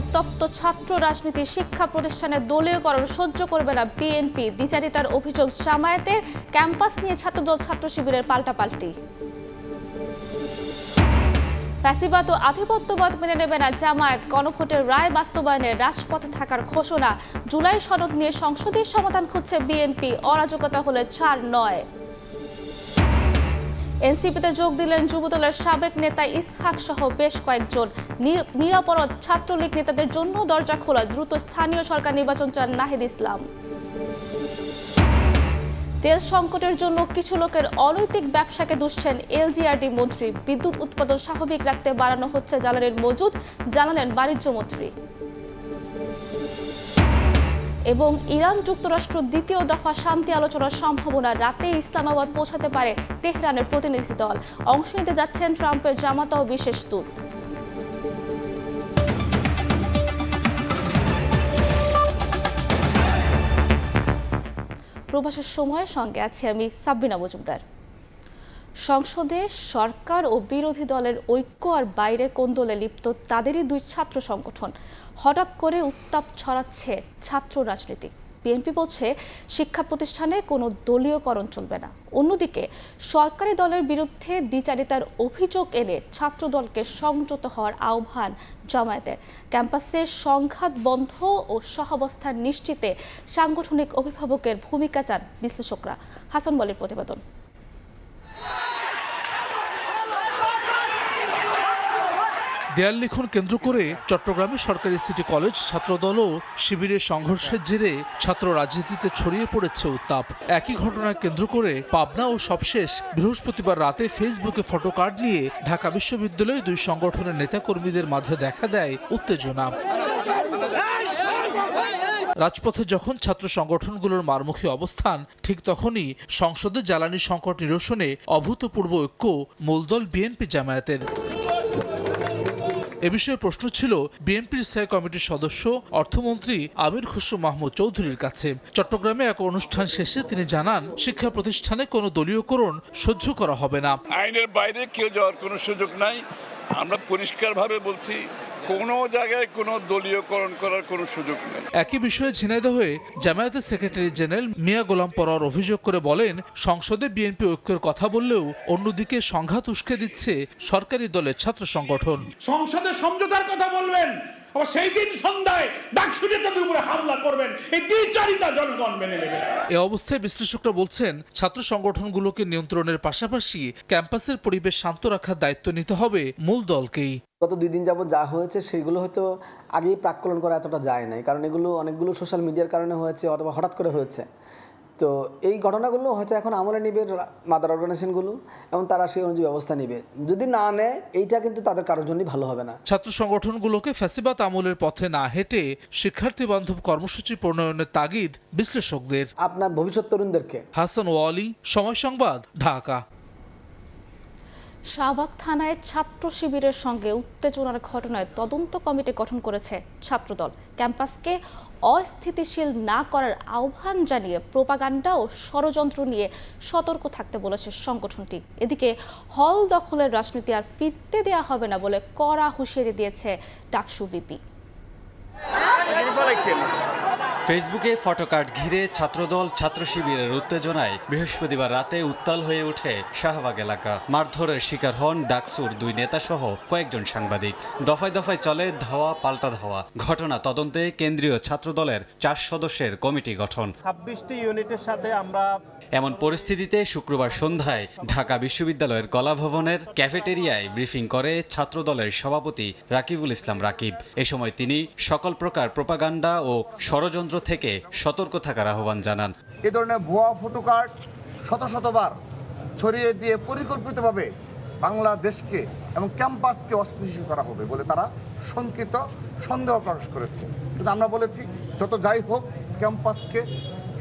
উত্তপ্ত ছাত্র রাজনীতি, শিক্ষা প্রতিষ্ঠানে দলীয়করণ সহ্য করবে না বিএনপি। দ্বিচারিতার অভিযোগ জামায়াতের। ক্যাম্পাস নিয়ে ছাত্রদল ছাত্র শিবিরের পাল্টাপাল্টি। ফ্যাসিবাদ ও আধিপত্যবাদ মেনে নেবে না জামায়াত। গণভোটের রায় বাস্তবায়নে রাজপথে থাকার ঘোষণা। জুলাই সনদ নিয়ে সংসদীয় সমাধান খুঁজছে বিএনপি। অরাজকতা হলে ছাড় নয়। এনসিপিতে যোগ দিলেন যুবদলের সাবেক নেতা ইসহাক সহ বেশ কয়েকজন। নিরাপরাধ ছাত্রলীগ নেতাদের জন্য দরজা খোলা। দ্রুত স্থানীয় সরকার নির্বাচন চান নাহিদ ইসলাম। তেল সংকটের জন্য কিছু লোকের অনৈতিক ব্যবসাকে দুষছেন এলজিআরডি মন্ত্রী। বিদ্যুৎ উৎপাদন স্বাভাবিক রাখতে বাড়ানো হচ্ছে জ্বালানির মজুদ, জানালেন বাণিজ্য মন্ত্রী। এবং ইরান যুক্তরাষ্ট্র দ্বিতীয় দফা শান্তি আলোচনার সম্ভাবনা। রাতে ইসলামাবাদ পৌঁছাতে পারে তেহরানের প্রতিনিধি দল। অংশ নিতে যাচ্ছেন ট্রাম্পের জামাতা ও বিশেষ দূত। প্রবাসের সময়ের সঙ্গে আছি আমি সাব্বিনা মজুমদার। সংসদে সরকার ও বিরোধী দলের ঐক্য আর বাইরে কোন্দলে লিপ্ত তাদেরই দুই ছাত্র সংগঠন। হঠাৎ করে উত্তাপ ছড়াচ্ছে ছাত্র রাজনীতি। বিএনপি বলছে শিক্ষা প্রতিষ্ঠানে কোনো দলীয়করণ চলবে না। অন্যদিকে সরকারি দলের বিরুদ্ধে দ্বিচারিতার অভিযোগ এনে ছাত্রদলকে সংযত হওয়ার আহ্বান জামায়াতের। ক্যাম্পাসে সংঘাত বন্ধ ও সহাবস্থান নিশ্চিতে সাংগঠনিক অভিভাবকের ভূমিকা চান বিশ্লেষকরা। হাসান বলির প্রতিবেদন। দেয়াল লিখন কেন্দ্র করে চট্টগ্রামের সরকারি সিটি কলেজ ছাত্রদল ও শিবিরের সংঘর্ষের জেরে ছাত্র রাজনীতিতে ছড়িয়ে পড়েছে উত্তাপ। একই ঘটনাকে কেন্দ্র করে পাবনা ও সবশেষ বৃহস্পতিবার রাতে ফেসবুকে ফটোকার্ড নিয়ে ঢাকা বিশ্ববিদ্যালয়ে দুই সংগঠনের নেতাকর্মীদের মাঝে দেখা দেয় উত্তেজনা। রাজপথে যখন ছাত্র সংগঠনগুলোর মারমুখী অবস্থান, ঠিক তখনই সংসদে জ্বালানি সংকট নিরসনে অভূতপূর্ব ঐক্য মূলদল বিএনপি জামায়াতের। এ বিষয়ে প্রশ্ন ছিল বিএনপির স্থায়ী কমিটির সদস্য অর্থমন্ত্রী আমির খসরু মাহমুদ চৌধুরীর কাছে। চট্টগ্রামে এক অনুষ্ঠান শেষে তিনি জানান, শিক্ষা প্রতিষ্ঠানে কোনো দলীয়করণ সহ্য করা হবে না। আইনের বাইরে কেউ যাওয়ার কোনো সুযোগ নাই। আমরা পরিষ্কারভাবে বলছি, কোনো জায়গায় কোনো দলীয়করণ করার কোনো সুযোগ নেই। একই বিষয়ে ঝিনাইদহে জামায়াতের সেক্রেটারি জেনারেল মিয়া গোলাম পরোয়ার অভিযোগ করে বলেন, সংসদে বিএনপি ঐক্যের কথা বললেও অন্যদিকে সংঘাত উস্কে দিচ্ছে সরকারি দলের ছাত্র সংগঠন। সংসদে সমঝোতার কথা বলবেন, আবার সেই দিন সন্ধ্যায় ডাকসুরে তাদের উপরে হামলা করবেন। এই দ্বিচারিতা জনগণ মেনে নেবে। এ অবস্থায় বিশ্লেষকরা বলছেন, ছাত্র সংগঠনগুলোকে নিয়ন্ত্রণের পাশাপাশি ক্যাম্পাসের পরিবেশ শান্ত রাখার দায়িত্ব নিতে হবে মূল দলকেই। গত 2 দিন যাবত যা হয়েছে সেগুলো হয়তো আগেই প্রাক্কলন করা এতটা যায় নাই, কারণ এগুলো অনেকগুলো সোশ্যাল মিডিয়ার কারণে হয়েছে অথবা হঠাৎ করে হয়েছে। তো এই ঘটনাগুলো হয়তো এখন আমলে নিবে মাদার অর্গানাইজেশনগুলো এবং তারা সেই অনুযায়ী ব্যবস্থা নিবে। যদি না নেয়, এইটা কিন্তু তাদের কারোর জন্যই ভালো হবে না। ছাত্র সংগঠনগুলোকে ফ্যাসিবাদ আমলের পথে না হেঁটে শিক্ষার্থী বান্ধব কর্মসূচি প্রণয়নের তাগিদ বিশ্লেষকদের। আপনার ভবিষ্যৎ তরুণদেরকে। হাসান ওয়ালি, সময় সংবাদ, ঢাকা। শাহবাগ থানায় ছাত্র শিবিরের সঙ্গে উত্তেজনার ঘটনায় তদন্ত কমিটি গঠন করেছে ছাত্রদল। ক্যাম্পাসকে অস্থিতিশীল না করার আহ্বান জানিয়ে প্রোপাগান্ডা ও ষড়যন্ত্র নিয়ে সতর্ক থাকতে বলেছে সংগঠনটি। এদিকে হল দখলের রাজনীতি আর ফিরতে দেওয়া হবে না বলে কড়া হুঁশিয়ারি দিয়েছে ডাকসু ভিপি। ফেসবুকে ফটোকার্ড ঘিরে ছাত্রদল ছাত্র শিবিরের উত্তেজনায় বৃহস্পতিবার রাতে উত্তাল হয়ে ওঠে শাহবাগ এলাকা। মারধরের শিকার হন ডাকসুর 2 নেতাসহ কয়েকজন সাংবাদিক। দফায় দফায় চলে ধাওয়া পাল্টা ধাওয়া। ঘটনা তদন্তে কেন্দ্রীয় ছাত্রদলের 4 সদস্যের কমিটি গঠন। 26টি ইউনিটের সাথে আমরা এমন পরিস্থিতিতে শুক্রবার সন্ধ্যায় ঢাকা বিশ্ববিদ্যালয়ের কলাভবনের ক্যাফেটেরিয়ায় ব্রিফিং করে ছাত্রদলের সভাপতি রাকিবুল ইসলাম রাকিব। এ সময় তিনি সকল প্রকার প্রোপাগান্ডা ও ষড়যন্ত্র থেকে সতর্ক থাকার আহ্বান জানান। এ ধরনের ভুয়া ফটোকার্ড শতবার ছড়িয়ে দিয়ে পরিকল্পিতভাবে বাংলাদেশকে এবং ক্যাম্পাসকে অস্থিতিশীল করা হবে বলে তারা শঙ্কিত সন্দেহ প্রকাশ করেছে। কিন্তু আমরা বলেছি, যত যাই হোক ক্যাম্পাসকে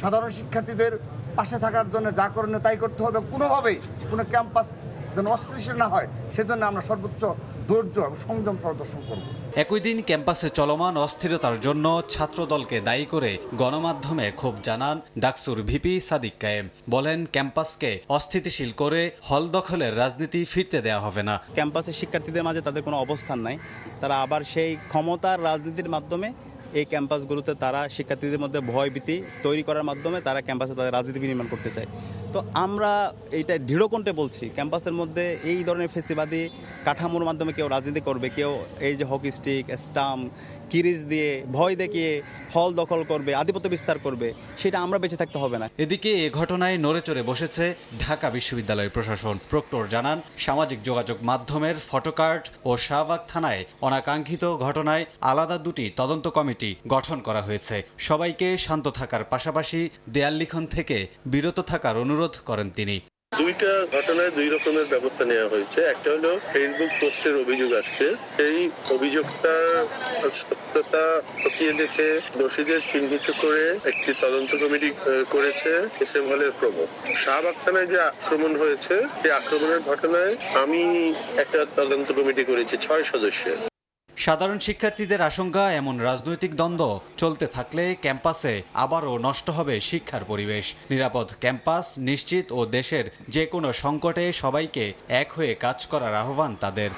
সাধারণ শিক্ষার্থীদের পাশে থাকার জন্য যা করণীয় তাই করতে হবে। কোনোভাবেই কোনো ক্যাম্পাস যেন অস্থিতিশীল না হয়, সেজন্য আমরা সর্বোচ্চ ধৈর্য এবং সংযম প্রদর্শন করব। একই দিন ক্যাম্পাসে চলমান অস্থিরতার জন্য ছাত্রদলকে দায়ী করে গণমাধ্যমে ক্ষোভ জানান ডাকসুর ভিপি সাদিক কায়েম। বলেন, ক্যাম্পাসকে অস্থিতিশীল করে হল দখলের রাজনীতি ফিরতে দেওয়া হবে না। ক্যাম্পাসের শিক্ষার্থীদের মাঝে তাদের কোনো অবস্থান নাই, তারা আবার সেই ক্ষমতার রাজনীতির মাধ্যমে এই ক্যাম্পাসগুলোতে তারা শিক্ষার্থীদের মধ্যে ভয়ভীতি তৈরি করার মাধ্যমে তারা ক্যাম্পাসে তাদের রাজনীতি বিনির্মাণ করতে চায়। তো আমরা এইটা দৃঢ়কণ্ঠে বলছি, ক্যাম্পাসের মধ্যে এই ধরনের ফেসিবাদী কাঠামোর মাধ্যমে কেউ রাজনীতি করবে, কেউ এই যে হকি স্টিক, স্টাম্প, কিরিজ দিয়ে ভয় দেখিয়ে হল দখল করবে, আধিপত্য বিস্তার করবে, সেটা আমরা বেঁচে থাকতে হবে না। এদিকে এ ঘটনায় নড়েচড়ে বসেছে ঢাকা বিশ্ববিদ্যালয় প্রশাসন। প্রক্টর জানান, সামাজিক যোগাযোগ মাধ্যমের ফটোকার্ড ও শাহবাগ থানায় অনাকাঙ্ক্ষিত ঘটনায় আলাদা দুটি তদন্ত কমিটি গঠন করা হয়েছে। সবাইকে শান্ত থাকার পাশাপাশি দেয়াল লিখন থেকে বিরত থাকার অনুরোধ করেন তিনি। দুইটা ঘটনায় দুই রকমের ব্যবস্থা নেওয়া হয়েছে। একটা হলো ফেসবুক পোস্টের অভিযোগ আসছে, এই অভিযোগটা সত্যতা খতিয়ে দেখে দোষীদের চিহ্নিত করে একটি তদন্ত কমিটি করেছে এসএম হলের প্রমুখ। শাহবাগ থানায় যে আক্রমণ হয়েছে, সেই আক্রমণের ঘটনায় আমি একটা তদন্ত কমিটি করেছি 6 সদস্যের। সাধারণ শিক্ষার্থীদের আশঙ্কা, এমন রাজনৈতিক দ্বন্দ্ব চলতে থাকলে ক্যাম্পাসে আবারও নষ্ট হবে শিক্ষার পরিবেশ। নিরাপদ ক্যাম্পাস নিশ্চিত ও দেশের যে কোনো সংকটে সবাইকে এক হয়ে কাজ করার আহ্বান তাদের।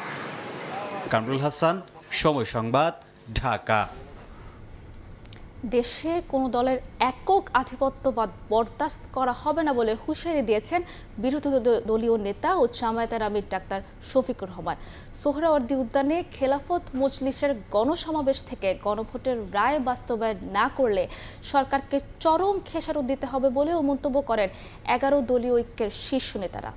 কামরুল হাসান, সময় সংবাদ, ঢাকা। দেশে কোনো দলের একক আধিপত্যবাদ বরদাস্ত করা হবে না বলে হুঁশিয়ারি দিয়েছেন বিরোধী দলীয় নেতা ও জামায়াতের আমির ডাক্তার শফিকুর রহমান। সোহরাওয়ার্দী উদ্যানে খেলাফত মজলিসের গণসমাবেশ থেকে গণভোটের রায় বাস্তবায়ন না করলে সরকারকে চরম খেসারত দিতে হবে বলেও মন্তব্য করেন 11 দলীয় ঐক্যের শীর্ষ নেতারা।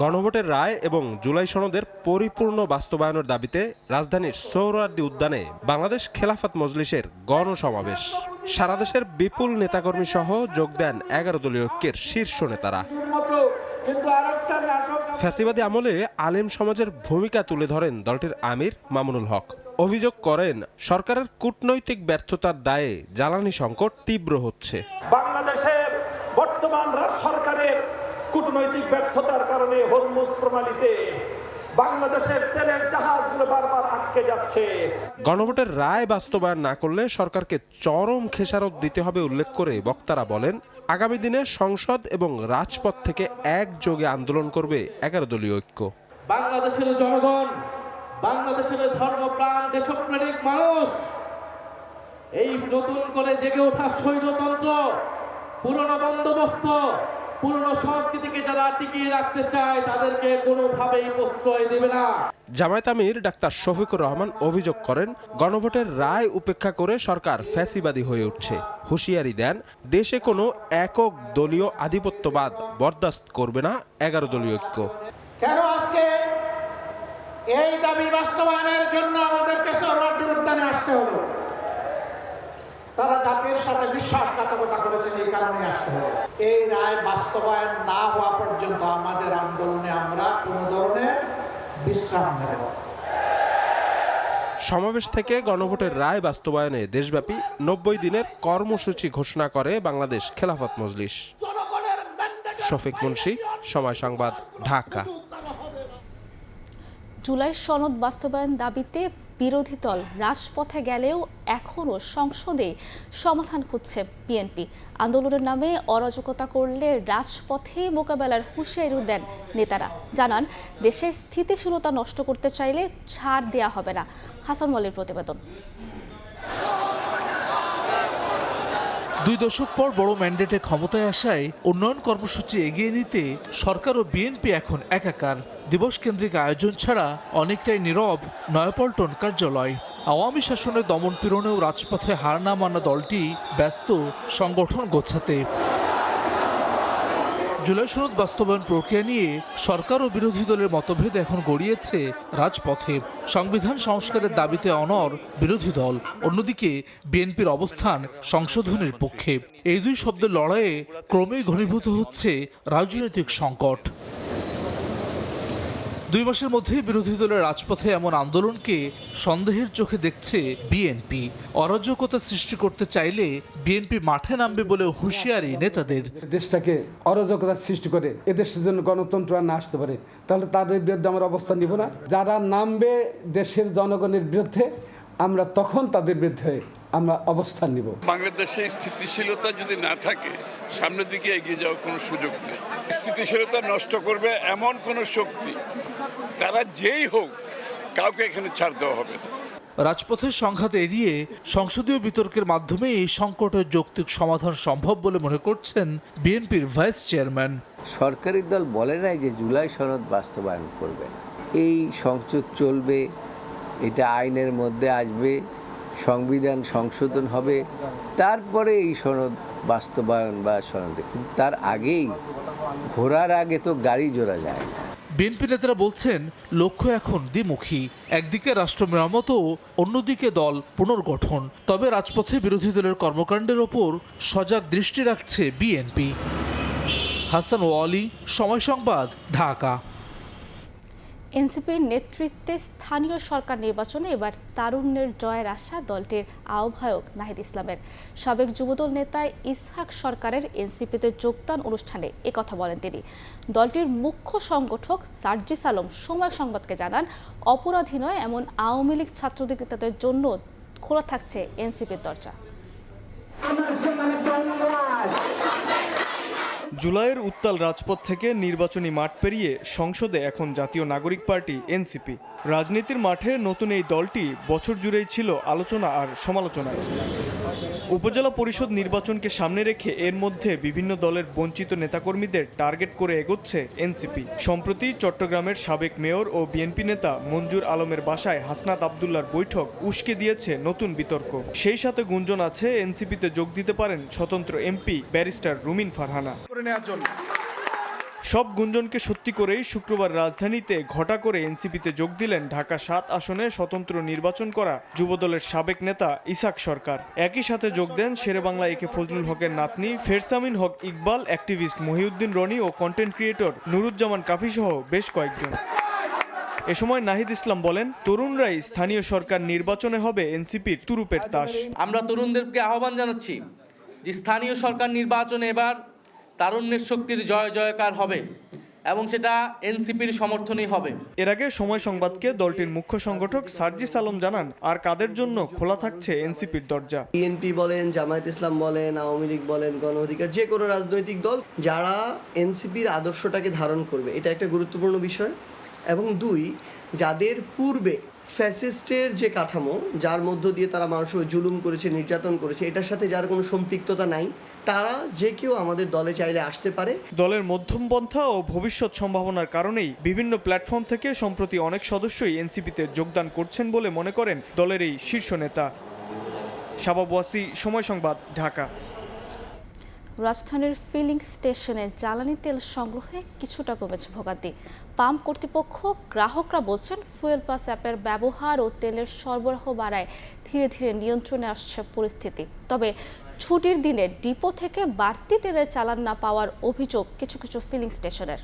গণভোটের রায় এবং জুলাই সনদের পরিপূর্ণ বাস্তবায়নের দাবিতে রাজধানীর সোহরাওয়ার্দী উদ্যানে বাংলাদেশ খেলাফত মজলিসের গণসমাবেশ। সারা দেশের বিপুল নেতাকর্মী সহ যোগ দেন 11 দলীয় ঐক্যের শীর্ষ নেতারা। ফ্যাসিবাদী আমলে আলেম সমাজের ভূমিকা তুলে ধরেন দলটির আমির মামুনুল হক। অভিযোগ করেন, সরকারের কূটনৈতিক ব্যর্থতার দায়ে জ্বালানি সংকট তীব্র হচ্ছে। বাংলাদেশের বর্তমান সরকারের কূটনৈতিক ব্যর্থতার কারণে হরমুজ প্রণালীতে বাংলাদেশের তেলের জাহাজগুলো বারবার আটকে যাচ্ছে। গণভোটের রায় বাস্তবায়ন না করলে সরকারকে চরম খেসারত দিতে হবে উল্লেখ করে বক্তারা বলেন, আগামী দিনে সংসদ এবং রাজপথ থেকে একযোগে আন্দোলন করবে 11 দলীয় ঐক্য। বাংলাদেশের জনগণ, বাংলাদেশের ধর্মপ্রাণ দেশপ্রেমিক মানুষ এই নতুন করে জেগে ওঠা স্বৈরতন্ত্র, পুরনো বন্দোবস্ত, পুরনো সংস্কৃতিকে যারা টিকিয়ে রাখতে চায় তাদেরকে কোনোভাবেই প্রশ্রয় দেবে না। জামায়াত আমির ডাক্তার শফিকুর রহমান অভিযোগ করেন, গণভোটের রায় উপেক্ষা করে সরকার ফ্যাসিবাদী হয়ে উঠছে। হুঁশিয়ারি দেন, দেশে কোনো একক দলীয় আধিপত্যবাদ বরদাস্ত করবে না 11 দলীয় ঐক্য। কেন আজকে এই দাবি বাস্তবায়নের জন্য আমাদেরকে সোহরাওয়ার্দী উদ্যানে আসতে হলো? তারা জাতির সাথে বিশ্বাসঘাতকতা করেছেন, এই কারণে আসতে হবে। এই রায় বাস্তবায়ন না হওয়া পর্যন্ত আমাদের আন্দোলনে আমরা কোনো ধরনের বিশ্রাম নেব। সমাবেশ থেকে গণভোটের রায় বাস্তবায়নে দেশব্যাপী 90 দিনের কর্মসূচি ঘোষণা করে বাংলাদেশ খেলাফত মজলিস। শফিক মুন্সি, সময় সংবাদ, ঢাকা। জুলাই সনদ বাস্তবায়ন দাবিতে বিরোধী দল রাজপথে গেলেও এখনও সংসদে সমাধান খুঁজছে বিএনপি। আন্দোলনের নামে অরাজকতা করলে রাজপথে মোকাবেলার হুঁশিয়ারি দেন নেতারা। জানান, দেশের স্থিতিশীলতা নষ্ট করতে চাইলে ছাড় দেয়া হবে না। হাসান ওয়ালির প্রতিবেদন। 2 দশক পর বড় ম্যান্ডেটে ক্ষমতায় আসায় উন্নয়ন কর্মসূচি এগিয়ে নিতে সরকার ও বিএনপি এখন একাকার। দিবস কেন্দ্রিক আয়োজন ছাড়া অনেকটাই নীরব নয়াপল্টন কার্যালয়। আওয়ামী শাসনের দমন পীড়নেও রাজপথে হার না মানা দলটি ব্যস্ত সংগঠন গোছাতে। জুলাই সনদ বাস্তবায়ন প্রক্রিয়া নিয়ে সরকার ও বিরোধী দলের মতভেদ এখন গড়িয়েছে রাজপথে। সংবিধান সংস্কারের দাবিতে অনড় বিরোধী দল, অন্যদিকে বিএনপির অবস্থান সংশোধনের পক্ষে। এই 2 শব্দের লড়াইয়ে ক্রমেই ঘনীভূত হচ্ছে রাজনৈতিক সংকট। 2 মাসের মধ্যেই বিরোধী দলের রাজপথে এমন আন্দোলনকে সন্দেহের চোখে দেখছে বিএনপি। অরাজকতা সৃষ্টি করতে চাইলে বিএনপি মাঠে নামবে বলে হুঁশিয়ারি নেতাদের। দেশটাকে অরাজকতা সৃষ্টি করে এদেশের জন্য গণতন্ত্র আর না আসতে পারে, তাহলে তাদের বিরুদ্ধে আমরা অবস্থান নিব না। যারা নামবে দেশের জনগণের বিরুদ্ধে, আমরা তখন তাদের বিরুদ্ধে আমরা অবস্থান নিব। বাংলাদেশে স্থিতিশীলতা যদি না থাকে, সামনের দিকে এগিয়ে যাওয়ার কোনো সুযোগ নেই। স্থিতিশীলতা নষ্ট করবে এমন কোনো শক্তি, তারা যেই হোক, কাউকে এখানে ছাড় দেওয়া হবে না। রাজপথের সংঘাত এড়িয়ে সংসদীয় বিতর্কের মাধ্যমে এই সংকটের যৌক্তিক সমাধান সম্ভব বলে মনে করছেন বিএনপির ভাইস চেয়ারম্যান। সরকারি দল বলে নাই যে জুলাই সনদ বাস্তবায়ন করবে না। এই সংসদ চলবে, এটা আইনের মধ্যে আসবে, সংবিধান সংশোধন হবে, তারপরে এই সনদ বাস্তবায়ন বা সনদে। কিন্তু তার আগেই, ঘোড়ার আগে তো গাড়ি জোড়া যায় না। বিএনপি নেতারা বলছেন লক্ষ্য এখন দ্বিমুখী। একদিকে রাষ্ট্র মেরামত, অন্যদিকে দল পুনর্গঠন। তবে রাজপথে বিরোধী দলের কর্মকাণ্ডের ওপর সজাগ দৃষ্টি রাখছে বিএনপি। হাসান ওয়ালি, সময় সংবাদ, ঢাকা। এনসিপির নেতৃত্বে স্থানীয় সরকার নির্বাচনে এবার তারুণ্যের জয়ের আশা দলটির আহ্বায়ক নাহিদ ইসলামের। সাবেক যুবদল নেতা ইসহাক সরকারের এনসিপিতে যোগদান অনুষ্ঠানে একথা বলেন তিনি। দলটির মুখ্য সংগঠক সার্জিস আলম সময় সংবাদকে জানান, অপরাধী নয় এমন আওয়ামী লীগ ছাত্রলীগ নেতাদের জন্য খোলা থাকছে এনসিপির দরজা। জুলাইয়ের উত্তাল রাজপথ থেকে নির্বাচনী মাঠ পেরিয়ে সংসদে এখন জাতীয় নাগরিক পার্টি এনসিপি। রাজনীতির মাঠে নতুন এই দলটি বছর জুড়েই ছিল আলোচনা আর সমালোচনায়। উপজেলা পরিষদ নির্বাচনকে সামনে রেখে এর মধ্যে বিভিন্ন দলের বঞ্চিত নেতাকর্মীদের টার্গেট করে এগোচ্ছে এনসিপি। সম্প্রতি চট্টগ্রামের সাবেক মেয়র ও বিএনপি নেতা মঞ্জুর আলমের বাসায় হাসনাত আবদুল্লার বৈঠক উস্কে দিয়েছে নতুন বিতর্ক। সেই সাথে গুঞ্জন আছে এনসিপিতে যোগ দিতে পারেন স্বতন্ত্র এমপি ব্যারিস্টার রুমিন ফারহানা। সব গুঞ্জনকে সত্যি করেই শুক্রবার রাজধানীতে ঘটা করে এনসিপিতে যোগ দিলেন ঢাকা ৭ আসনে স্বতন্ত্র নির্বাচন করা যুবদলের সাবেক নেতা ইসহাক সরকার। একই সাথে যোগ দেন শেরেবাংলা একে ফজলুল হকের নাতনি ফেরসামিন হক ইকবাল, অ্যাক্টিভিস্ট মহিউদ্দিন রনি ও কন্টেন্ট ক্রিয়েটর নুরুজ্জামান কাফি সহ বেশ কয়েকজন। এ সময় নাহিদ ইসলাম বলেন, তরুণরাই স্থানীয় সরকার নির্বাচনে হবে এনসিপির তুরুপের তাস। আমরা তরুণদেরকে আহ্বান জানাচ্ছি যে স্থানীয় সরকার নির্বাচনে এবার তারুণ্যের শক্তির জয় জয়কার হবে এবং সেটা এনসিপির সমর্থনই হবে। এর আগে সময় সংবাদকে দলটির মুখ্য সংগঠক সার্জিস আলম জানান, আর কাদের জন্য খোলা থাকছে এনসিপির দরজা। বিএনপি বলেন, জামায়াত ইসলাম বলেন, আওয়ামী লীগ বলেন, গণ অধিকার, যে কোনো রাজনৈতিক দল যারা এনসিপির আদর্শটাকে ধারণ করবে, এটা একটা গুরুত্বপূর্ণ বিষয়। এবং দুই, যাদের পূর্বে ফ্যাসিস্টের যে কাঠামো, যার মধ্য দিয়ে তারা মানুষের জুলুম করেছে, নির্যাতন করেছে, এটার সাথে যার কোনো সম্পৃক্ততা নাই, তারা যে কেউ আমাদের দলে চাইলে আসতে পারে। দলের মধ্যমপন্থা ও ভবিষ্যৎ সম্ভাবনার কারণেই বিভিন্ন প্ল্যাটফর্ম থেকে সম্প্রতি অনেক সদস্যই এনসিপিতে যোগদান করছেন বলে মনে করেন দলের এই শীর্ষ নেতা। শাবাব ওয়াসি, সময় সংবাদ, ঢাকা। রাজধানীর ফিলিং স্টেশনে জ্বালানি তেল সংগ্রহে কিছুটা কমেছে ভোগান্তি। পাম্প কর্তৃপক্ষ গ্রাহকরা বলছেন, ফুয়েল পাস অ্যাপের ব্যবহার ও তেলের সরবরাহ বাড়ায় ধীরে ধীরে নিয়ন্ত্রণে আসছে পরিস্থিতি। তবে ছুটির দিনে ডিপো থেকে বাড়তি তেলের চালান না পাওয়ার অভিযোগ কিছু কিছু ফিলিং স্টেশনের।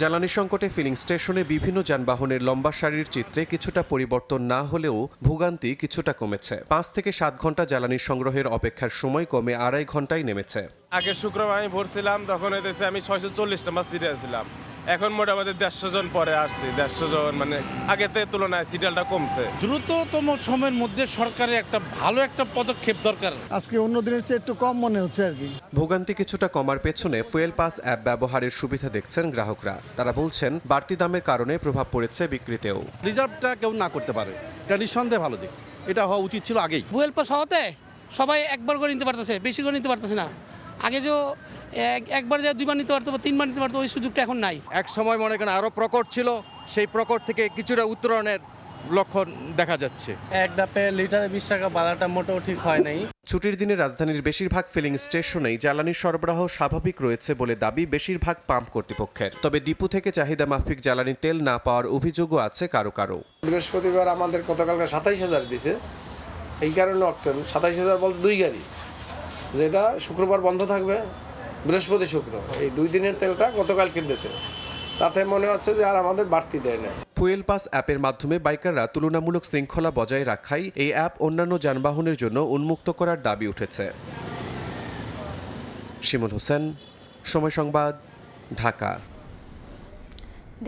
জ্বালানি সংকটে ফিলিং স্টেশনে বিভিন্ন যানবাহনের লম্বা সারির চিত্রে কিছুটা পরিবর্তন না হলেও ভোগান্তি কিছুটা কমেছে। 5 থেকে 7 ঘন্টা জ্বালানি সংগ্রহের অপেক্ষার সময় কমে 2.5 ঘন্টায় নেমেছে। আগের শুক্রবার আমি ভরছিলাম, তখন এসে আমি 640 নাম্বার সিটে ছিলাম। এখন মোটামুটি 150 জন পরে আসছি। 150 জন মানে আগেতে তুলনায় সিরিয়ালটা কমছে। দ্রুততম সময়ের মধ্যে সরকারের একটা ভালো একটা পদক্ষেপ দরকার। আজকে অন্য দিনের চেয়ে একটু কম মনে হচ্ছে আর কি। ভোগান্তি কিছুটা কমার পেছনে ফুয়েল পাস অ্যাপ ব্যবহারের সুবিধা দেখছেন গ্রাহকরা। তারা বলছেন, বাড়তি দামের কারণে প্রভাব পড়েছে বিক্রিতেও। রিজার্ভটা কেউ না করতে পারে, এটা নিঃসন্দেহে ভালো দিক। এটা হওয়া উচিত ছিল আগেই। ফুয়েল পাস হওয়াতে সবাই একবার করে নিতে পারতেছে, বেশি করে নিতে পারতেছে না। আগে যে একবার যা 2 বার নিতে পারতো বা 3 বার নিতে পারতো, ওই সুযোগটা এখন নাই। এক সময় মনে করেন আরো প্রকট ছিল, সেই প্রকট থেকে কিছুটা উত্তরণের লক্ষণ দেখা যাচ্ছে। এক ধাপে লিটারে 20 টাকা বাড়াটা মোটেও ঠিক হয় নাই। ছুটির দিনে রাজধানীর বেশিরভাগ ফিলিং স্টেশনেই জ্বালানির সরবরাহ স্বাভাবিক রয়েছে বলে দাবি বেশিরভাগ পাম্প কর্তৃপক্ষের। তবে ডিপো থেকে চাহিদা মাফিক জ্বালানি তেল না পাওয়ার অভিযোগও আছে কারো কারো। বৃহস্পতিবার আমাদের গতকালকে 27,000 দিছে, এই কারণে 27,000 বলতে 2 গাড়ি, যেটা শুক্রবার বন্ধ থাকবে, বৃহস্পতি শুক্র এই 2 দিনের তেলটা গতকাল কিনতেছে, তাতে মনে হচ্ছে যে আর আমাদের বাড়তি দেয় না। ফুয়েল পাস অ্যাপের মাধ্যমে বাইকাররা তুলনামূলক শৃঙ্খলা বজায় রাখায় এই অ্যাপ অন্যান্য যানবাহনের জন্য উন্মুক্ত করার দাবি উঠেছে। শিমুল হোসেন, সময় সংবাদ, ঢাকা।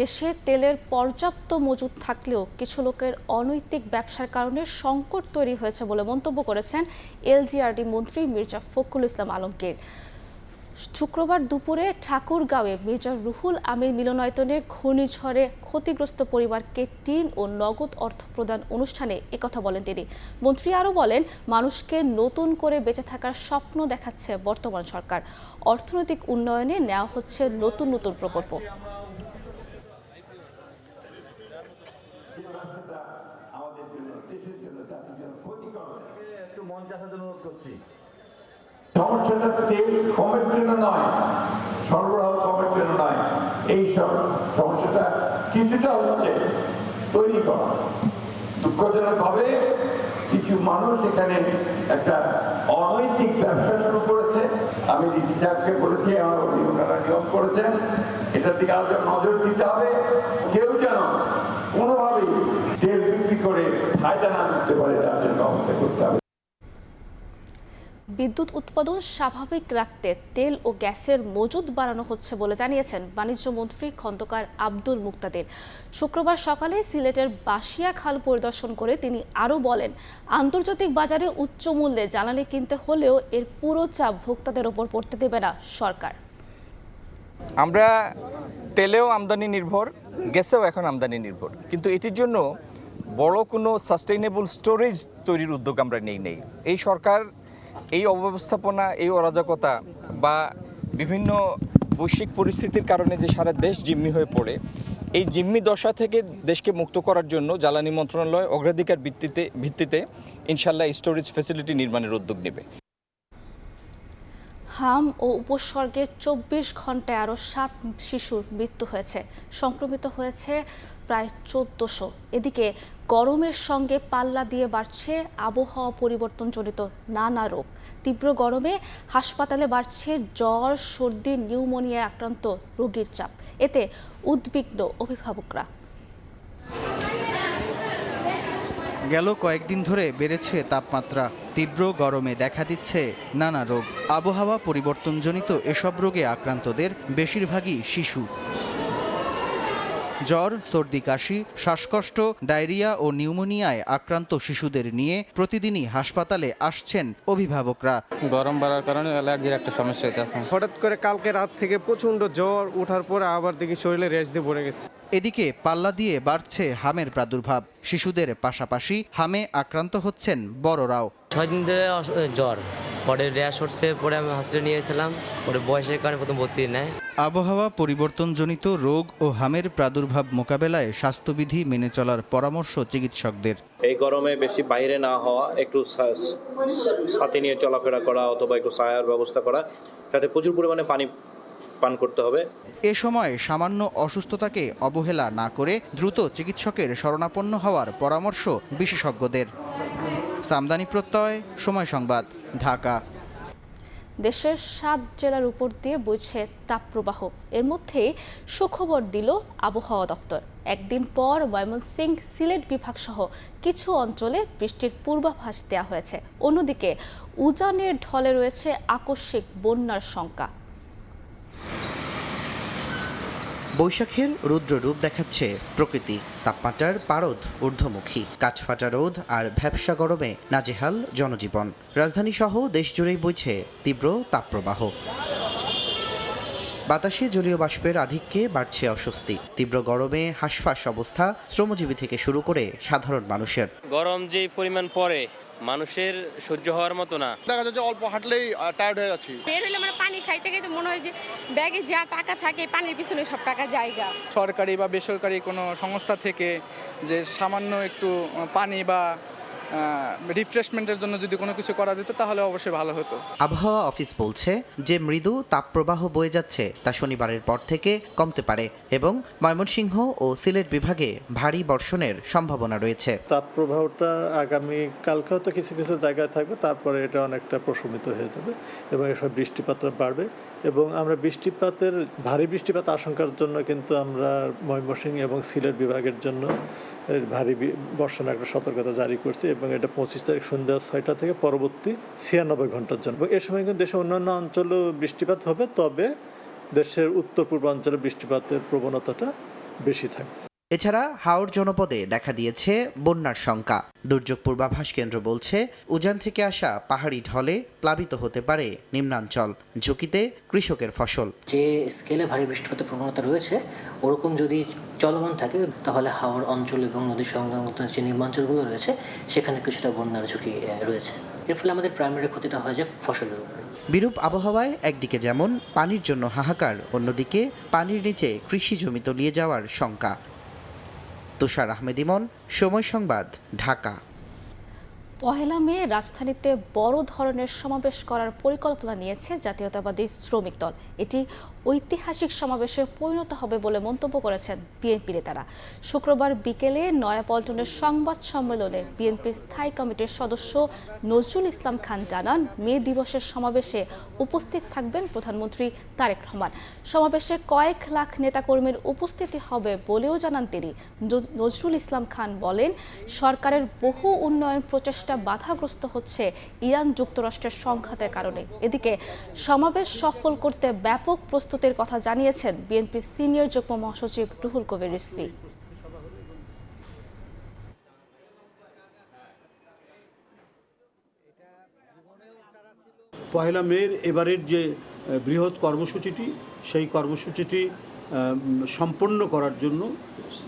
দেশে তেলের পর্যাপ্ত মজুদ থাকলেও কিছু লোকের অনৈতিক ব্যবসার কারণে সংকট তৈরি হয়েছে বলে মন্তব্য করেছেন এলজিআরডি মন্ত্রী মির্জা ফখরুল ইসলাম আলমগীর। শুক্রবার দুপুরে ঠাকুরগাঁওয়ে মির্জা রুহুল আমির মিলনায়তনে ঘূর্ণিঝড়ে ক্ষতিগ্রস্ত পরিবারকে টিন ও নগদ অর্থ প্রদান অনুষ্ঠানে একথা বলেন তিনি। মন্ত্রী আরও বলেন, মানুষকে নতুন করে বেঁচে থাকার স্বপ্ন দেখাচ্ছে বর্তমান সরকার। অর্থনৈতিক উন্নয়নে নেওয়া হচ্ছে নতুন নতুন প্রকল্প। সমস্যাটা তেল কমের জন্য নয়, সরবরাহ কমের জন্য নয়, এই সব সমস্যাটা কিছুটা হচ্ছে তৈরি করা। দুঃখজনকভাবে কিছু মানুষ এখানে একটা অনৈতিক ব্যবসা শুরু করেছে। আমি ডিসি সাহেবকে বলেছি, আমার ওনারা নিয়োগ করেছেন, এটার দিকে আরো নজর দিতে হবে। কেউ যেন কোনোভাবেই তেল বিক্রি করে ফায়দা না করতে পারে, তার জন্য ব্যবস্থা করতে হবে। বিদ্যুৎ উৎপাদন স্বাভাবিক রাখতে তেল ও গ্যাসের মজুদ বাড়ানো হচ্ছে বলে জানিয়েছেন বাণিজ্য মন্ত্রী খন্দকার আব্দুল মুক্তাদির। শুক্রবার সকালে সিলেটের বাসিয়া খাল পরিদর্শন করে তিনি আরও বলেন, আন্তর্জাতিক বাজারে উচ্চ মূল্যে জ্বালানি কিনতে হলেও এর পুরো চাপ ভোক্তাদের ওপর পড়তে দেবে না সরকার। আমরা তেলেও আমদানি নির্ভর, গ্যাসেও এখন আমদানি নির্ভর, কিন্তু এটির জন্য বড় কোনো সাস্টেইনেবল স্টোরেজ তৈরির উদ্যোগ আমরা নেই। এই সরকার এই অব্যবস্থাপনা, এই অরাজকতা বা বিভিন্ন বৈশ্বিক পরিস্থিতির কারণে যে সারা দেশ জিম্মি হয়ে পড়ে, এই জিম্মি দশা থেকে দেশকে মুক্ত করার জন্য জ্বালানি মন্ত্রণালয় অগ্রাধিকার ভিত্তিতে ইনশাল্লাহ স্টোরেজ ফ্যাসিলিটি নির্মাণের উদ্যোগ নেবে। হাম ও উপসর্গে 24 ঘন্টায় আরও 7 শিশুর মৃত্যু হয়েছে, সংক্রমিত হয়েছে প্রায় 1400। এদিকে গরমের সঙ্গে পাল্লা দিয়ে বাড়ছে আবহাওয়া পরিবর্তনজনিত নানা রোগ। তীব্র গরমে হাসপাতালে বাড়ছে জ্বর, সর্দি, নিউমোনিয়ায় আক্রান্ত রোগীর চাপ। এতে উদ্বিগ্ন অভিভাবকরা। গেল কয়েকদিন ধরে বেড়েছে তাপমাত্রা, তীব্র গরমে দেখা দিচ্ছে নানা রোগ। আবহাওয়া পরিবর্তনজনিত এসব রোগে আক্রান্তদের বেশিরভাগই শিশু। জ্বর, সর্দি, কাশি, শ্বাসকষ্ট, ডায়রিয়া ও নিউমোনিয়ায় আক্রান্ত শিশুদের নিয়ে প্রতিদিনই হাসপাতালে আসছেন অভিভাবকরা। গরম বাড়ার কারণে অ্যালার্জির একটা সমস্যা হতে আছে। হঠাৎ করে কালকে রাত থেকে প্রচণ্ড জ্বর ওঠার পরে আবার দেখি শরীরে রেশ দিয়ে পড়ে গেছে। এদিকে পাল্লা দিয়ে বাড়ছে হামের প্রাদুর্ভাব। শিশুদের পাশাপাশি হামে আক্রান্ত হচ্ছেন বড়রাও। 6 দিন ধরে জ্বর, পরে র্যাশ হচ্ছে, পরে আমি হসপিটালে নিয়েছিলাম, পরে বয়সের কারণে প্রথম ভর্তি নেয়। আবহাওয়া পরিবর্তনজনিত রোগ ও হামের প্রাদুর্ভাব মোকাবেলায় স্বাস্থ্যবিধি মেনে চলার পরামর্শ চিকিৎসকদের। এই গরমে বেশি বাইরে না হওয়া, একটু ছাতি নিয়ে চলাফেরা করা অথবা একটু ছায়ার ব্যবস্থা করা, সাথে প্রচুর পরিমাণে পানি পান করতে হবে। এ সময় সামান্য অসুস্থতাকে অবহেলা না করে দ্রুত চিকিৎসকের শরণাপন্ন হওয়ার পরামর্শ বিশেষজ্ঞদের। সামদানি প্রত্যয়, সময় সংবাদ, ঢাকা। দেশের 7 জেলার উপর দিয়ে বইছে তাপপ্রবাহ। এর মধ্যে সুখবর দিল আবহাওয়া দফতর। একদিন পর ময়মনসিংহ, সিলেট বিভাগ সহ কিছু অঞ্চলে বৃষ্টির পূর্বাভাস দেওয়া হয়েছে। অন্যদিকে উজানের ঢলে রয়েছে আকস্মিক বন্যার শঙ্কা। বৈশাখের রুদ্ররূপ দেখাচ্ছে প্রকৃতি। তাপমাত্রার পারদ ঊর্ধ্বমুখী, কাঠফাটা রোদ আর ভ্যাপসা গরমে নাজেহাল জনজীবন। রাজধানী সহ দেশ জুড়েই বইছে তীব্র তাপপ্রবাহ। বাতাসে জলীয় বাষ্পের আধিক্যে বাড়ছে অস্বস্তি। তীব্র গরমে হাঁসফাঁস অবস্থা শ্রমজীবী থেকে শুরু করে সাধারণ মানুষের। গরম যে পরিমাণ পড়ে মানুষের সহ্য হওয়ার মতো না। দেখা যাচ্ছে অল্প হাঁটলেই টায়ার্ড হয়ে যাচ্ছি। বের হলে মানে পানি খাইতে খাইতে মনে হয় যে ব্যাগে যা টাকা থাকে পানির পিছনে সব টাকা জায়গা। সরকারি বা বেসরকারি কোনো সংস্থা থেকে যে সামান্য একটু পানি বা রিফ্রেশমেন্টের জন্য যদি কোনো কিছু করা যেত তাহলে অবশ্যই ভালো হতো। আবহাওয়া অফিস বলছে যে মৃদু তাপপ্রবাহ বয়ে যাচ্ছে তা শনিবারের পর থেকে কমতে পারে এবং ময়মনসিংহ ও সিলেট বিভাগে ভারী বর্ষণের সম্ভাবনা রয়েছে। তাপপ্রবাহটা আগামী কালকে হয়তো কিছু কিছু জায়গায় থাকবে, তারপরে এটা অনেকটা প্রশমিত হয়ে যাবে এবং এসব বৃষ্টিপাতটা বাড়বে এবং আমরা ভারী বৃষ্টিপাত আশঙ্কার জন্য কিন্তু আমরা ময়মনসিংহ এবং সিলেট বিভাগের জন্য ভারী বর্ষণের একটা সতর্কতা জারি করছি এবং এটা 25 তারিখ সন্ধ্যা 6টা থেকে পরবর্তী 96 ঘন্টার জন্য। এ সময় কিন্তু দেশের অন্যান্য অঞ্চলেও বৃষ্টিপাত হবে, তবে দেশের উত্তর পূর্বাঞ্চলে বৃষ্টিপাতের প্রবণতাটা বেশি থাকবে। এছাড়া হাওড় জনপদে দেখা দিয়েছে বন্যার শঙ্কা। দুর্যোগ পূর্বাভাস কেন্দ্র বলছে উজান থেকে আসা পাহাড়ি ঢলে প্লাবিত হতে পারে নিম্নাঞ্চল, ঝুঁকিতে কৃষকের ফসল। যে স্কেলে ভারী বৃষ্টিপাতের প্রবণতা রয়েছে ওরকম যদি চলমান থাকে তাহলে হাওড় অঞ্চল এবং নদী সংলগ্ন যে নিম্নাঞ্চলগুলো রয়েছে সেখানে কিছুটা বন্যার ঝুঁকি রয়েছে। এর ফলে আমাদের প্রাইমারি ক্ষতিটা হয়ে যায় ফসলের উপরে। বিরূপ আবহাওয়ায় একদিকে যেমন পানির জন্য হাহাকার, অন্যদিকে পানির নিচে কৃষি জমি তলিয়ে যাওয়ার শঙ্কা। তুষার আহমেদ ইমন, সময় সংবাদ, ঢাকা। পহেলা মে রাজধানীতে বড় ধরনের সমাবেশ করার পরিকল্পনা নিয়েছে জাতীয়তাবাদী শ্রমিক দল। এটি ঐতিহাসিক সমাবেশে পরিণত হবে বলে মন্তব্য করেছেন বিএনপি নেতারা। শুক্রবার বিকেলে নয়াপল্টনের সংবাদ সম্মেলনে বিএনপির স্থায়ী কমিটির সদস্য নজরুল ইসলাম খান জানান, মে দিবসের সমাবেশে উপস্থিত থাকবেন প্রধানমন্ত্রী তারেক রহমান। সমাবেশে কয়েক লাখ নেতাকর্মীর উপস্থিতি হবে বলেও জানান তিনি। নজরুল ইসলাম খান বলেন, সরকারের বহু উন্নয়ন প্রচেষ্টা বাধাগ্রস্ত হচ্ছে ইরান যুক্তরাষ্ট্রের সংঘাতের কারণে। এদিকে সমাবেশ সফল করতে ব্যাপক প্রস্তুতির কথা জানিয়েছেন বিএনপির সিনিয়র যুগ্ম মহাসচিব রুহুল কবির রিজভী। পহেলা মের এবারের যে বৃহৎ কর্মসূচিটি, সেই কর্মসূচিটি সম্পন্ন করার জন্য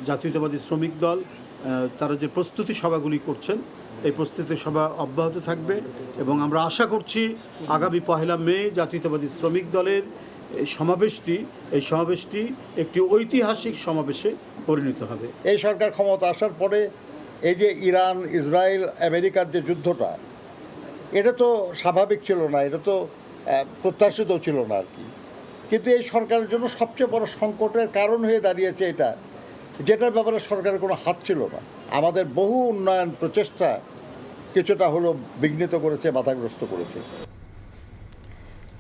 জাতীয়তাবাদী শ্রমিক দল তারা যে প্রস্তুতি সভাগুলি করছেন, এই প্রস্তুতি সভা অব্যাহত থাকবে এবং আমরা আশা করছি আগামী পহেলা মে জাতীয়তাবাদী শ্রমিক দলের এই সমাবেশটি একটি ঐতিহাসিক সমাবেশে পরিণত হবে। এই সরকার ক্ষমতা আসার পরে এই যে ইরান, ইসরায়েল, আমেরিকার যে যুদ্ধটা, এটা তো স্বাভাবিক ছিল না, এটা তো প্রত্যাশিত ছিল না আর কি। কিন্তু এই সরকারের জন্য সবচেয়ে বড় সংকটের কারণ হয়ে দাঁড়িয়েছে এটা, যেটার ব্যাপারে সরকারের কোনো হাত ছিল না। আমাদের বহু উন্নয়ন প্রচেষ্টা কিছুটা হলো বিঘ্নিত করেছে, বাধাগ্রস্ত করেছে।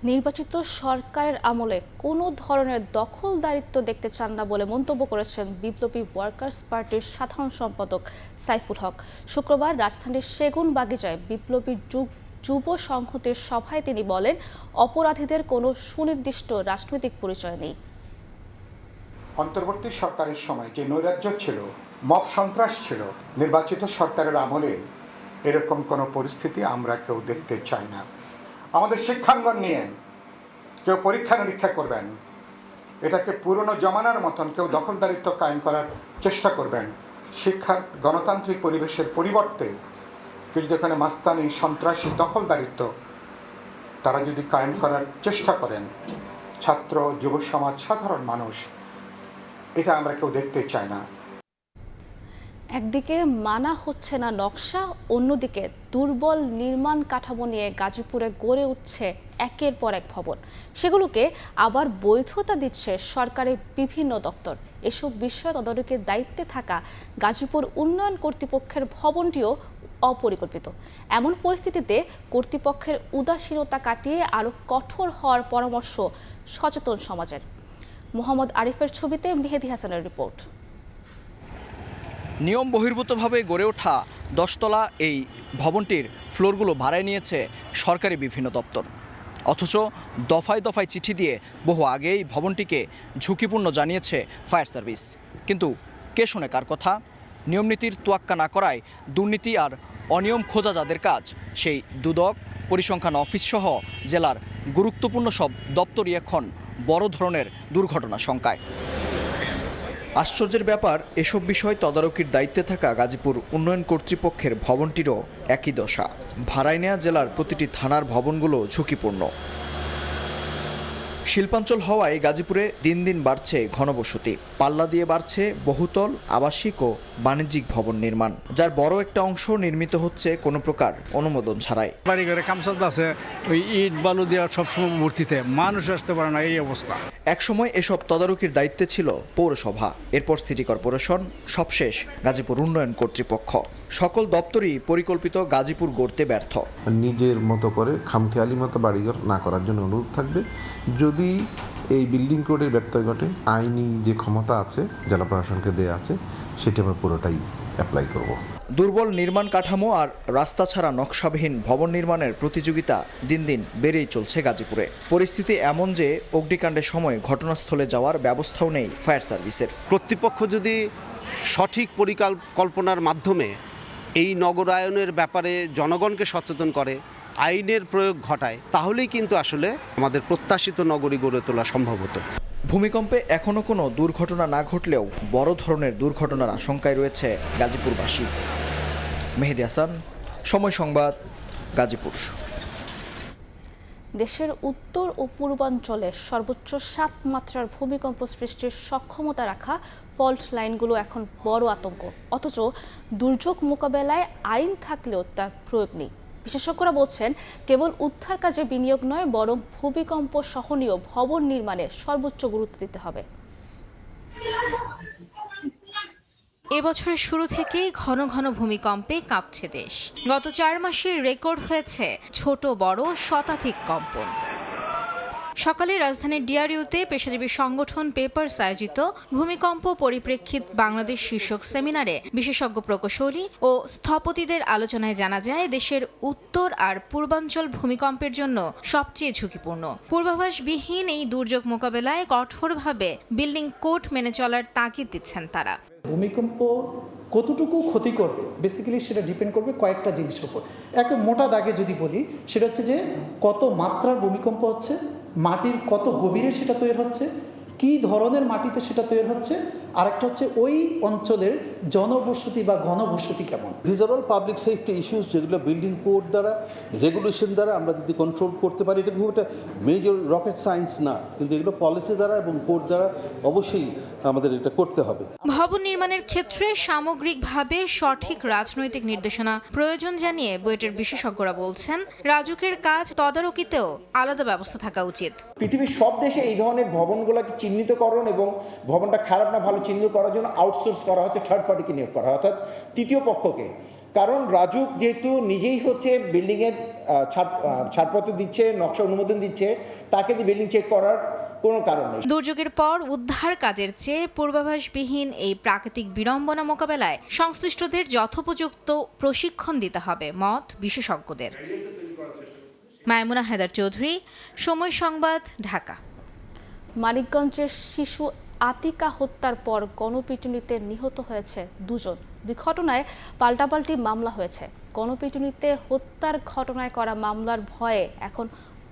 নির্বাচিত সরকারের আমলে কোনো ধরনের দখলদারিত্ব দেখতে চান না বলে মন্তব্য করেছেন বিপ্লবী ওয়ার্কার্স পার্টির সাধারণ সম্পাদক সাইফুল হক। শুক্রবার রাজধানীর সেগুন বাগিচায় বিপ্লবী যুব সংহতির সভায় তিনি বলেন, অপরাধীদের কোনো সুনির্দিষ্ট রাজনৈতিক পরিচয় নেই। অন্তর্বর্তী সরকারের সময় যে নৈরাজ্য ছিল, মব সন্ত্রাস ছিল, নির্বাচিত সরকারের আমলে এরকম কোনো পরিস্থিতি আমরা কেউ দেখতে চাই না। আমাদের শিক্ষাঙ্গন নিয়ে কেউ পরীক্ষা নিরীক্ষা করবেন, এটাকে পুরনো জমানার মতন কেউ দখলদারিত্ব কায়েম করার চেষ্টা করবেন, শিক্ষার গণতান্ত্রিক পরিবেশের পরিবর্তে কেউ যদি এখানে মাস্তানি, সন্ত্রাসী, দখলদারিত্ব তারা যদি কায়েম করার চেষ্টা করেন, ছাত্র, যুব সমাজ, সাধারণ মানুষ, এটা আমরা কেউ দেখতে চাই না। একদিকে মানা হচ্ছে না নকশা, অন্যদিকে দুর্বল নির্মাণ কাঠামো নিয়ে গাজীপুরে গড়ে উঠছে একের পর এক ভবন। সেগুলোকে আবার বৈধতা দিচ্ছে সরকারের বিভিন্ন দফতর। এসব বিষয়ে তদারকির দায়িত্বে থাকা গাজীপুর উন্নয়ন কর্তৃপক্ষের ভবনটিও অপরিকল্পিত। এমন পরিস্থিতিতে কর্তৃপক্ষের উদাসীনতা কাটিয়ে আরও কঠোর হওয়ার পরামর্শ সচেতন সমাজের। মোহাম্মদ আরিফের ছবিতে মেহেদি হাসানের রিপোর্ট। নিয়ম বহির্ভূতভাবে গড়ে ওঠা 10 তলা এই ভবনটির ফ্লোরগুলো ভাড়ায় নিয়েছে সরকারি বিভিন্ন দপ্তর। অথচ দফায় দফায় চিঠি দিয়ে বহু আগেই ভবনটিকে ঝুঁকিপূর্ণ জানিয়েছে ফায়ার সার্ভিস। কিন্তু কে শোনে কার কথা? নিয়মনীতির তোয়াক্কা না করায় দুর্নীতি আর অনিয়ম খোঁজা যাদের কাজ, সেই দুদক, পরিসংখ্যান অফিস সহ জেলার গুরুত্বপূর্ণ সব দপ্তরই এখন বড় ধরনের দুর্ঘটনা শঙ্কায়। আশ্চর্যের ব্যাপার, এসব বিষয় তদারকির দায়িত্বে থাকা গাজীপুর উন্নয়ন কর্তৃপক্ষের ভবনটিরও একই দশা। ভাড়ায় নেওয়া জেলার প্রতিটি থানার ভবনগুলো ঝুঁকিপূর্ণ। শিল্পাঞ্চল হওয়ায় গাজীপুরে দিন দিন বাড়ছে ঘনবসতি, পাল্লা দিয়ে বাড়ছে বহুতল আবাসিক ও বাণিজ্যিক ভবন নির্মাণ, যার বড় একটা অংশ নির্মিত হচ্ছে কোনো প্রকার অনুমোদন ছাড়াই। বাড়ি ঘরে কাম চলতে আছে, ওই ইট বালু দেওয়া সবসময় ভর্তিতে, মানুষ আসতে পারে না, এই অবস্থা। একসময় এসব তদারকির দায়িত্বে ছিল পৌরসভা, এরপর সিটি কর্পোরেশন, সবশেষ গাজীপুর উন্নয়ন কর্তৃপক্ষ। সকল দপ্তরই পরিকল্পিত গাজীপুর গড়তে ব্যর্থ। নিজের মতো করে খামখেয়ালি মতো বাড়িঘর না করার জন্য অনুরোধ থাকবে। যদি এই বিল্ডিং কোডের ব্যত্যয় ঘটে, আইনি যে ক্ষমতা আছে জেলা প্রশাসনকে দেওয়া আছে, সেটা আমরা পুরোটাই অ্যাপ্লাই করব। দুর্বল নির্মাণ কাঠামো আর রাস্তা ছাড়া নকশাবিহীন ভবন নির্মাণের প্রতিযোগিতা দিন দিন বেড়েই চলছে গাজীপুরে। পরিস্থিতি এমন যে অগ্নিকাণ্ডের সময় ঘটনাস্থলে যাওয়ার ব্যবস্থাও নেই ফায়ার সার্ভিসের। কর্তৃপক্ষ যদি সঠিক পরিকল্পনার মাধ্যমে এই নগরায়নের ব্যাপারে জনগণকে সচেতন করে, আইনের প্রয়োগ ঘটায়, তাহলেই কিন্তু আসলে আমাদের প্রত্যাশিত নগরী গড়ে তোলা সম্ভব হতো। ভূমিকম্পে এখনো কোনো দুর্ঘটনা না ঘটলেও বড় ধরনের দুর্ঘটনার আশঙ্কায় রয়েছে গাজীপুরবাসী। মেহেদী হাসান, সময় সংবাদ, গাজীপুর। দেশের উত্তর ও পূর্বাঞ্চলে সর্বোচ্চ 7 মাত্রার ভূমিকম্প সৃষ্টির সক্ষমতা রাখা ফল্ট লাইনগুলো এখন বড় আতঙ্ক। অথচ দুর্যোগ মোকাবেলায় আইন থাকলেও তার প্রয়োগ নেই। বিশেষজ্ঞরা বলছেন, কেবল উদ্ধার কাজে বিনিয়োগ নয়, বরং ভূমিকম্প সহনীয় ভবন নির্মাণে সর্বোচ্চ গুরুত্ব দিতে হবে। এবছরের শুরু থেকেই ঘন ঘন ভূমিকম্পে কাঁপছে দেশ। গত 4 মাসে রেকর্ড হয়েছে ছোট বড় শতাধিক কম্পন। সকালে রাজধানীর ডিআরইউতে পেশাজীবী সংগঠন পেপারস আয়োজিত ভূমিকম্প পরিপ্রেক্ষিত বাংলাদেশ শীর্ষক সেমিনারে বিশেষজ্ঞ প্রকৌশলী ও স্থপতিদের আলোচনায় জানা যায়, দেশের উত্তর আর পূর্বাঞ্চল ভূমিকম্পের জন্য সবচেয়ে ঝুঁকিপূর্ণ। পূর্বাভাসবিহীন এই দুর্যোগ মোকাবেলায় কঠোরভাবে বিল্ডিং কোড মেনে চলার তাগিদ দিচ্ছেন তারা। ভূমিকম্প কতটুকু ক্ষতি করবে বেসিক্যালি সেটা ডিপেন্ড করবে কয়েকটা জিনিসের উপর। এক মোটা দাগে যদি বলি, সেটা হচ্ছে যে কত মাত্রার ভূমিকম্প হচ্ছে, মাটির কত গভীরে সেটা তৈরি হচ্ছে, কী ধরনের মাটিতে সেটা তৈরি হচ্ছে, আরেকটা হচ্ছে ওই অঞ্চলের জনবসতি বা ঘনবসতি কেমন। These are all public safety issues, যেগুলো বিল্ডিং কোড দ্বারা, রেগুলেশন দ্বারা আমরা যদি কন্ট্রোল করতে পারি, এটা খুব একটা মেজর রকেট সায়েন্স না, কিন্তু এগুলো পলিসি দ্বারা এবং কোড দ্বারা অবশ্যই আমাদের এটা করতে হবে। ভবন নির্মাণের ক্ষেত্রে সামগ্রিকভাবে সঠিক রাজনৈতিক নির্দেশনা প্রয়োজন জানিয়ে বুয়েটের বিশেষজ্ঞরা বলছেন, রাজুকের কাজ তদারকিতেও আলাদা ব্যবস্থা থাকা উচিত। পৃথিবীর সব দেশে এই ধরনের ভবনগুলোকে চিহ্নিতকরণ এবং ভবনটা খারাপ না ভালো চিহ্নিত করার জন্য আউটসোর্স করা হচ্ছে, থার্ড পার্টিকে নিয়োগ করা হয়, অর্থাৎ তৃতীয় পক্ষকে। কারণ রাজুক যেহেতু নিজেই হচ্ছে বিল্ডিংয়ের ছাড়পত্র দিচ্ছে, নকশা অনুমোদন দিচ্ছে, তাকে দিয়ে বিল্ডিং চেক করার কোনো কারণ নেই। দুর্যোগের পর উদ্ধার কাজের চেয়ে পূর্বাভাসবিহীন এই প্রাকৃতিক বিড়ম্বনা মোকাবেলায় সংশ্লিষ্টদের যথোপযুক্ত প্রশিক্ষণ দিতে হবে, মত বিশেষজ্ঞদের। মায়মুনা হায়দার চৌধুরী, সময় সংবাদ, ঢাকা। মানিকগঞ্জের শিশু আতিকা হত্যার পর গণপিটুনিতে নিহত হয়েছে 2 জন। 2 ঘটনায় পাল্টাপাল্টি মামলা হয়েছে। গণপিটুনিতে হত্যার ঘটনায় করা মামলার ভয়ে এখন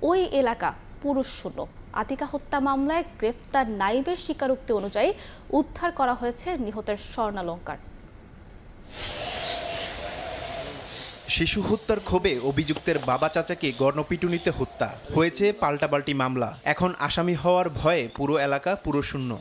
ওই এলাকা পুরুষ শূন্য। আতিকা হত্যা মামলায় গ্রেফতার নাইবের স্বীকারোক্তি অনুযায়ী উদ্ধার করা হয়েছে নিহতের স্বর্ণালংকার। শিশু হত্যার ক্ষোভে অভিযুক্তের বাবা চাচাকে গণপিটুনিতে হত্যা হয়েছে, পাল্টাপাল্টি মামলা। এখন আসামি হওয়ার ভয়ে পুরো এলাকা পুরোশূন্য।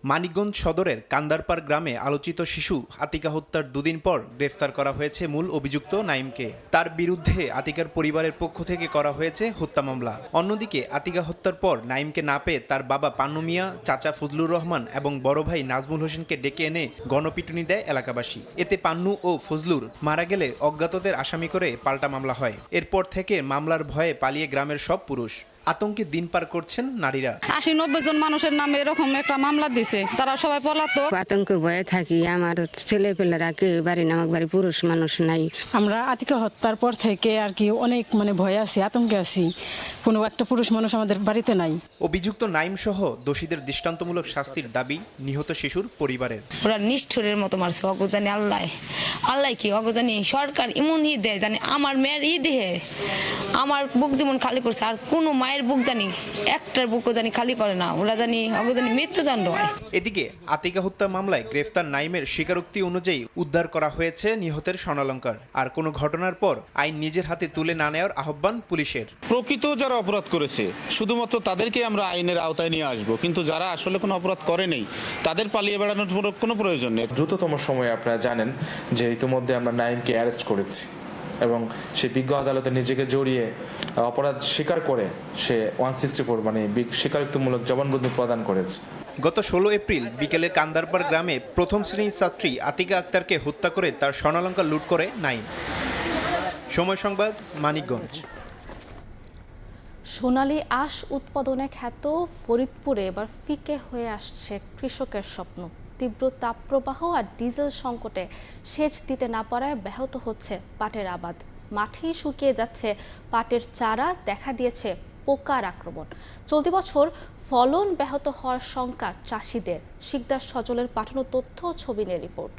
মানিকগঞ্জ সদরের কান্দারপাড় গ্রামে আলোচিত শিশু আতিকা হত্যার 2 দিন পর গ্রেফতার করা হয়েছে মূল অভিযুক্ত নাইমকে। তার বিরুদ্ধে আতিকার পরিবারের পক্ষ থেকে করা হয়েছে হত্যা মামলা। অন্যদিকে আতিকা হত্যার পর নাইমকে না পেয়ে তার বাবা পান্নু মিয়া, চাচা ফজলুর রহমান এবং বড় ভাই নাজমুল হোসেনকে ডেকে এনে গণপিটুনি দেয় এলাকাবাসী। এতে পান্নু ও ফজলুর মারা গেলে অজ্ঞাতদের আসামি করে পাল্টা মামলা হয়। এরপর থেকে মামলার ভয়ে পালিয়ে গ্রামের সব পুরুষ। আতঙ্কে দিন পার করছেন নারীরা। 80-90 জন মানুষের নামে এরকম একটা মামলা দিছে, তারা সবাই পলাতক। আতঙ্কে ভয়ে থাকি, আমার ছেলে পেলেরা কেউ বাড়ি নামক বাড়ি পুরুষ মানুষ নাই। আমরা আতিকা হত্যার পর থেকে আর কি অনেক ভয়ে আছি, আতঙ্কে আছি, কোনো একটা পুরুষ মানুষ আমাদের বাড়িতে নাই। অভিযুক্ত নাইম সহ দোষীদের দৃষ্টান্তমূলক শাস্তির দাবি নিহত শিশুর পরিবারের। ওরা নিষ্ঠুরের মতো মারছে, অগজানি আল্লাহ কি অগজানি সরকার এমন দেয় জানে আমার মেয়ের দেহে আমার বুক যেমন খালি করছে, আর কোনো মায়ের মায়ের বুক জানি একটার বুকও জানি খালি করে না, ওরা জানি মৃত্যুদণ্ড হয়। এদিকে আতিকা হত্যা মামলায় গ্রেফতার নাইমের স্বীকারোক্তি অনুযায়ী উদ্ধার করা হয়েছে নিহতের স্বর্ণালঙ্কার। আর কোনো ঘটনার পর আইন নিজের হাতে তুলে না নেওয়ার আহ্বান পুলিশের। প্রকৃত যারা অপরাধ করেছে শুধুমাত্র তাদেরকে আমরা আইনের আওতায় নিয়ে আসব, কিন্তু যারা আসলে কোনো অপরাধ করে নেই তাদের পালিয়ে বেড়ানোর কোনো প্রয়োজন নেই। দ্রুততম সময়ে আপনারা জানেন যে ইতিমধ্যে আমরা নাইমকে অ্যারেস্ট করেছি এবং সে বিজ্ঞ আদালতে নিজেকে জড়িয়ে অপরাধ স্বীকার করে সে 164 মানে স্বীকারোক্তিমূলক জবানবন্দি প্রদান করেছে। গত 16 এপ্রিল বিকেলে কান্দারপাড় গ্রামে প্রথম শ্রেণীর ছাত্রী আতিকা আক্তারকে হত্যা করে তার স্বর্ণালঙ্কার লুট করে নাইম। সময় সংবাদ, মানিকগঞ্জ। সোনালী আঁশ উৎপাদনে খ্যাত ফরিদপুরে এবার ফিকে হয়ে আসছে কৃষকের স্বপ্ন। তীব্র তাপপ্রবাহ আর ডিজেল সংকটে সেচ দিতে না পারায় ব্যাহত হচ্ছে পাটের আবাদ। মাঠেই শুকিয়ে যাচ্ছে পাটের চারা, দেখা দিয়েছে পোকার আক্রমণ। চলতি বছর ফলন ব্যাহত হওয়ার শঙ্কা চাষিদের। শিকদার সজলের পাঠানো তথ্য ও ছবি নিয়ে রিপোর্ট।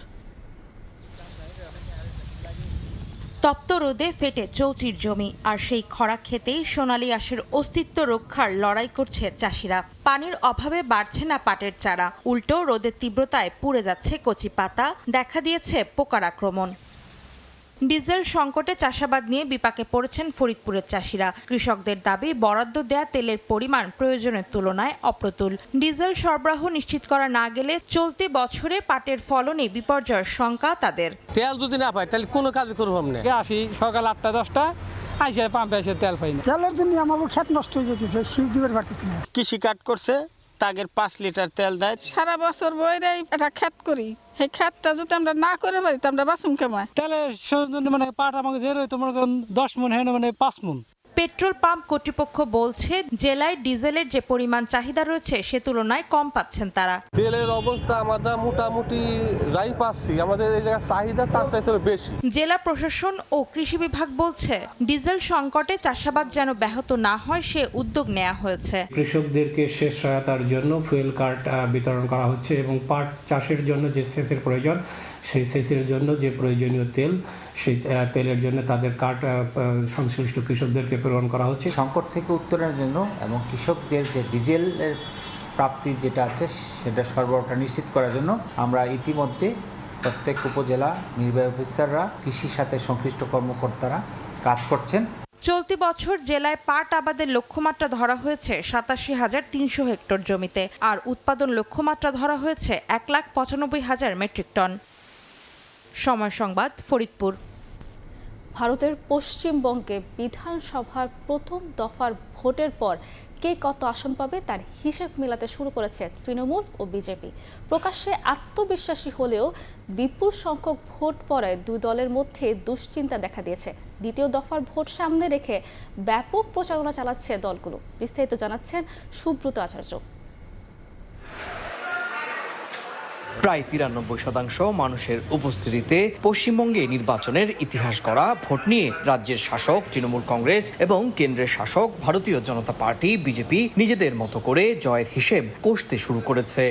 তপ্ত রোদে ফেটে চৌচির জমি, আর সেই খরা খেতেই সোনালী আঁশের অস্তিত্ব রক্ষার লড়াই করছে চাষিরা। পানির অভাবে বাড়ছে না পাটের চারা, উল্টো রোদের তীব্রতায় পুড়ে যাচ্ছে কচি পাতা, দেখা দিয়েছে পোকার আক্রমণ। ডিজেল সংকটে চাষাবাদ নিয়ে বিপাকে পড়েছেন ফরিদপুরের চাষিরা। কৃষকদের দাবি, বরাদ্দ দেয়া তেলের পরিমাণ প্রয়োজনের তুলনায় অপ্রতুল। ডিজেল সরবরাহ নিশ্চিত করা না গেলে চলতি বছরে পাটের ফলনে বিপর্যয়ের শঙ্কা তাদের। তেল যদি না পাই তাহলে কোনো কাজ করবো না। আসি সকাল 8টা-10টা, আইসে পাম্পে এসে তেল পাই না। তেলের জন্য আমাকে ক্ষেত নষ্ট হয়ে যেতেছে, শীষ দিবার পারতেছি না। কৃষি কাট করছে, তাগের 5 লিটার তেল দেয়। সারা বছর বইরাই একটা ক্ষেত করি, এই ক্ষেতটা যদি আমরা না করে পারি তো আমরা বাসুম কেমায়। তেলের মানে পাট আমাকে যে রইতো মনে করেন 10 মণ, হ্যাঁ মানে 5 মণ। পেট্রোল পাম্প কর্তৃপক্ষ বলছে, জেলায় ডিজেলের যে পরিমাণ চাহিদা রয়েছে সে তুলনায় কম পাচ্ছেন তারা। তেলের অবস্থা আমরা মোটামুটি যাই পাচ্ছি, আমাদের এই জায়গার চাহিদা তার চাইতে বেশি। জেলা প্রশাসন ও কৃষি বিভাগ বলছে, ডিজেল সংকটে চাষাবাদ যেন ব্যাহত না হয় সে উদ্যোগ নেওয়া হয়েছে। কৃষকদেরকে সেচ সহায়তার জন্য ফুয়েল কার্ড বিতরণ করা হচ্ছে এবং পাট চাষের জন্য যে সেচের প্রয়োজন, সেই সেচের জন্য যে প্রয়োজনীয় তেল, সেই তেলের জন্য তাদের কার্ড সংশ্লিষ্ট কৃষকদেরকে প্রেরণ করা হচ্ছে। সংকট থেকে উত্তরণের জন্য এবং কৃষকদের যে ডিজেলের প্রাপ্তি যেটা আছে সেটা সরবরাহটা নিশ্চিত করার জন্য আমরা ইতিমধ্যে প্রত্যেক উপজেলা নির্বাহী অফিসাররা, কৃষির সাথে সংশ্লিষ্ট কর্মকর্তারা কাজ করছেন। চলতি বছর জেলায় পাট আবাদের লক্ষ্যমাত্রা ধরা হয়েছে 87,300 হেক্টর জমিতে, আর উৎপাদন লক্ষ্যমাত্রা ধরা হয়েছে 1,95,000 মেট্রিক টন। সময় সংবাদ, ফরিদপুর। ভারতের পশ্চিমবঙ্গে বিধানসভার প্রথম দফার ভোটের পর কে কত আসন পাবে তার হিসেব মেলাতে শুরু করেছে তৃণমূল ও বিজেপি। প্রকাশ্যে আত্মবিশ্বাসী হলেও বিপুল সংখ্যক ভোট পড়ায় দুই দলের মধ্যে দুশ্চিন্তা দেখা দিয়েছে। দ্বিতীয় দফার ভোট সামনে রেখে ব্যাপক প্রচারণা চালাচ্ছে দলগুলো। বিস্তারিত জানাচ্ছেন সুব্রত আচার্য। প্রায় 93% মানুষের উপস্থিতিতে পশ্চিমবঙ্গে নির্বাচনের ইতিহাস গড়া ভোট নিয়ে রাজ্যের শাসক তৃণমূল কংগ্রেস এবং কেন্দ্রের শাসক ভারতীয় জনতা পার্টি বিজেপি নিজেদের মতো করে জয়ের হিসেব কষতে শুরু করেছে।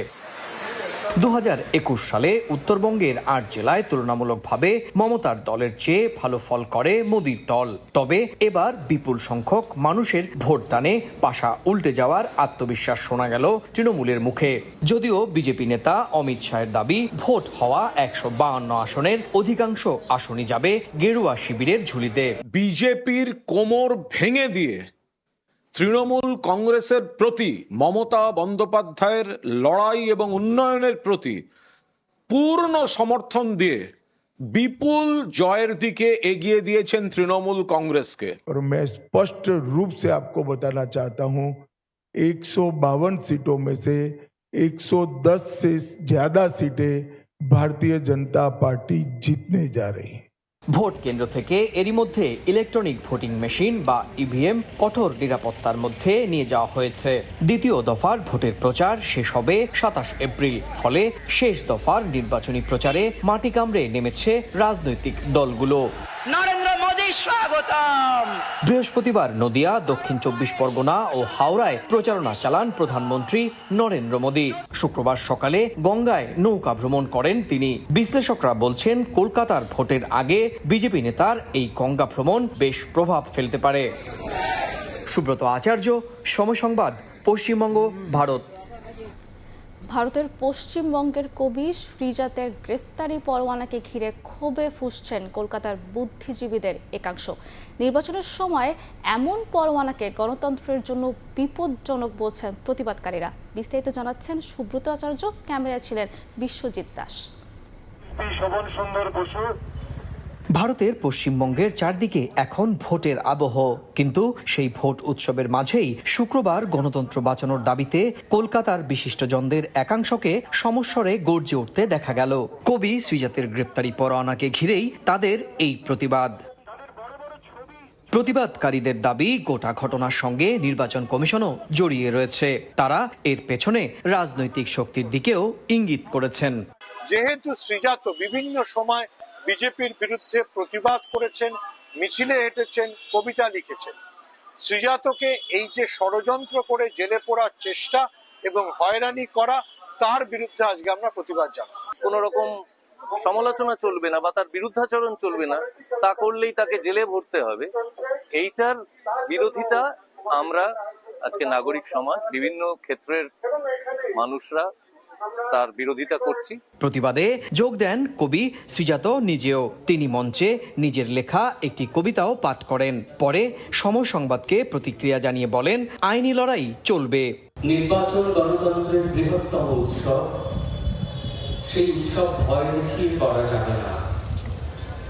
2021 সালে উত্তরবঙ্গের 8 জেলায় তুলনামূলকভাবে মমতার দলের চেয়ে ভালো ফল করে মোদির দল। তবে এবার বিপুল সংখ্যক মানুষের ভোটদানে পাশা উল্টে যাওয়ার আত্মবিশ্বাস শোনা গেল তৃণমূলের মুখে। যদিও বিজেপি নেতা অমিত শাহের দাবি, ভোট হওয়া 152 আসনের অধিকাংশ আসনই যাবে গেরুয়া শিবিরের ঝুলিতে। বিজেপির কোমর ভেঙে দিয়ে তৃণমূল কংগ্রেসের প্রতি মমতা বন্দ্যোপাধ্যায়ের লড়াই এবং উন্নয়নের প্রতি পূর্ণ সমর্থন দিয়ে विपुल जॉयर दिखे एगिए दिए तृणमूल कांग्रेस के। और मैं स्पष्ट रूप से आपको बताना चाहता हूं, 152 सीटों में से 110 से ज्यादा सीटें भारतीय जनता पार्टी जीतने जा रही है। ভোট কেন্দ্র থেকে এরই মধ্যে ইলেকট্রনিক ভোটিং মেশিন বা ইভিএম কঠোর নিরাপত্তার মধ্যে নিয়ে যাওয়া হয়েছে। দ্বিতীয় দফার ভোটের প্রচার শেষ হবে 27 এপ্রিল। ফলে শেষ দফার নির্বাচনী প্রচারে মাটি কামড়ে নেমেছে রাজনৈতিক দলগুলো। নরেন্দ্র মোদি স্বাগতম। বৃহস্পতিবার নদিয়া, দক্ষিণ 24 পরগনা ও হাওড়ায় প্রচারণা চালান প্রধানমন্ত্রী নরেন্দ্র মোদি। শুক্রবার সকালে গঙ্গায় নৌকা ভ্রমণ করেন তিনি। বিশ্লেষকরা বলছেন, কলকাতার ভোটের আগে বিজেপি নেতার এই গঙ্গা ভ্রমণ বেশ প্রভাব ফেলতে পারে। সুব্রত আচার্য, সময় সংবাদ, পশ্চিমবঙ্গ, ভারত। ভারতের পশ্চিমবঙ্গের কবি শ্রীজাতের গ্রেফতারি পরোয়ানাকে ঘিরে ক্ষোভে ফুঁসছেন কলকাতার বুদ্ধিজীবীদের একাংশ। নির্বাচনের সময় এমন পরোয়ানাকে গণতন্ত্রের জন্য বিপজ্জনক বলছেন প্রতিবাদকারীরা। বিস্তারিত জানাচ্ছেন সুব্রত আচার্য, ক্যামেরায় ছিলেন বিশ্বজিৎ দাস। ভারতের পশ্চিমবঙ্গের চারদিকে এখন ভোটের আবহ, কিন্তু সেই ভোট উৎসবের মাঝেই শুক্রবার গণতন্ত্র বাঁচানোর দাবিতে কলকাতার বিশিষ্টজনদের একাংশকে সমস্বরে গর্জে উঠতে দেখা গেল। কবি শ্রীজাতের গ্রেপ্তারি পরোয়ানাকে ঘিরেই তাদের এই প্রতিবাদ। প্রতিবাদকারীদের দাবি, গোটা ঘটনার সঙ্গে নির্বাচন কমিশনও জড়িয়ে রয়েছে। তারা এর পেছনে রাজনৈতিক শক্তির দিকেও ইঙ্গিত করেছেন। যেহেতু শ্রীজাত বিভিন্ন সময় বিজেপির বিরুদ্ধে প্রতিবাদ করেছেন, মিছিলে হেঁটেছেন, কবিতা লিখেছেন, শ্রীজাতকে এই যে ষড়যন্ত্র করে জেলে পোড়ার চেষ্টা এবং হয়রানি করা, তার বিরুদ্ধে আজকে আমরা প্রতিবাদ জানাই। কোন রকম সমালোচনা চলবে না বা তার বিরুদ্ধাচরণ চলবে না, তা করলেই তাকে জেলে ভরতে হবে, এইটার বিরোধিতা আমরা আজকে নাগরিক সমাজ, বিভিন্ন ক্ষেত্রের মানুষরা তার বিরোধিতা করছি। প্রতিবাদে যোগ দেন কবি শ্রীজাত নিজেও। তিনি মঞ্চে নিজের লেখা একটি কবিতাও পাঠ করেন। পরে সময় সংবাদকে প্রতিক্রিয়া জানিয়ে বলেন, আইনি লড়াই চলবে। নির্বাচন গণতন্ত্রের বৃহত্তম উৎসব, সেই উৎসব ভয় দেখিয়ে করা যাবে না।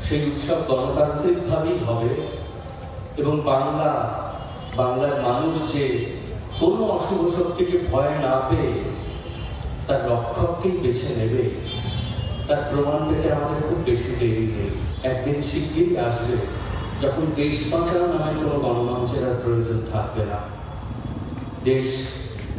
সেই উৎসব গণতান্ত্রিকভাবেই হবে এবং বাংলার মানুষ যে কোনো অশুভ শক্তিকে ভয় না পেয়ে তার রক্ষককেই বেছে নেবে, তার প্রমাণ পেতে আমাদের খুব বেশি দেরি নেই। একদিন শিগগিরই আসবে যখন দেশ বাঁচানো নামে কোনো গণমঞ্চের আর প্রয়োজন থাকবে না, দেশ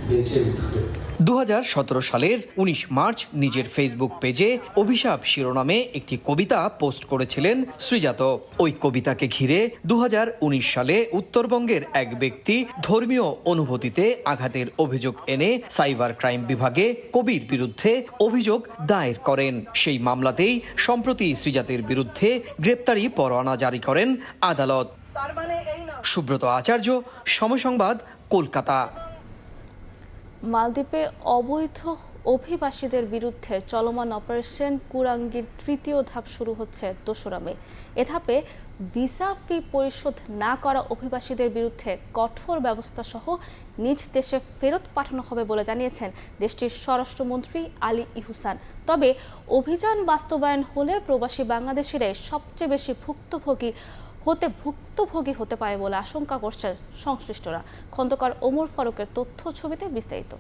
বেঁচে উঠবে। 2017 সালের 19 মার্চ নিজের ফেসবুক পেজে অভিশাপ শিরোনামে একটি কবিতা পোস্ট করেছিলেন শ্রীজাত। ওই কবিতাকে ঘিরে 2019 সালে উত্তরবঙ্গের এক ব্যক্তি ধর্মীয় অনুভূতিতে আঘাতের অভিযোগ এনে সাইবার ক্রাইম বিভাগে কবির বিরুদ্ধে অভিযোগ দায়ের করেন। সেই মামলাতেই সম্প্রতি শ্রীজাতের বিরুদ্ধে গ্রেপ্তারি পরোয়ানা জারি করেন আদালত। সুব্রত আচার্য, সময় সংবাদ, কলকাতা। মালদ্বীপে অবৈধ অভিবাসীদের বিরুদ্ধে চলমান অপারেশন কুরাঙ্গির তৃতীয় ধাপ শুরু হচ্ছে 2রা মে। এ ধাপে ভিসা ফি পরিশোধ না করা অভিবাসীদের বিরুদ্ধে কঠোর ব্যবস্থা সহ নিজ দেশে ফেরত পাঠানো হবে বলে জানিয়েছেন দেশটির স্বরাষ্ট্রমন্ত্রী আলী ইহুসান। তবে অভিযান বাস্তবায়ন হলে প্রবাসী বাংলাদেশিরাই সবচেয়ে বেশি ভুক্তভোগী হতে পারে বলে আশঙ্কা করছেন সংশ্লিষ্টরা। খন্দকার ওমর ফারুকের তথ্য ছবিতে বিস্তারিত।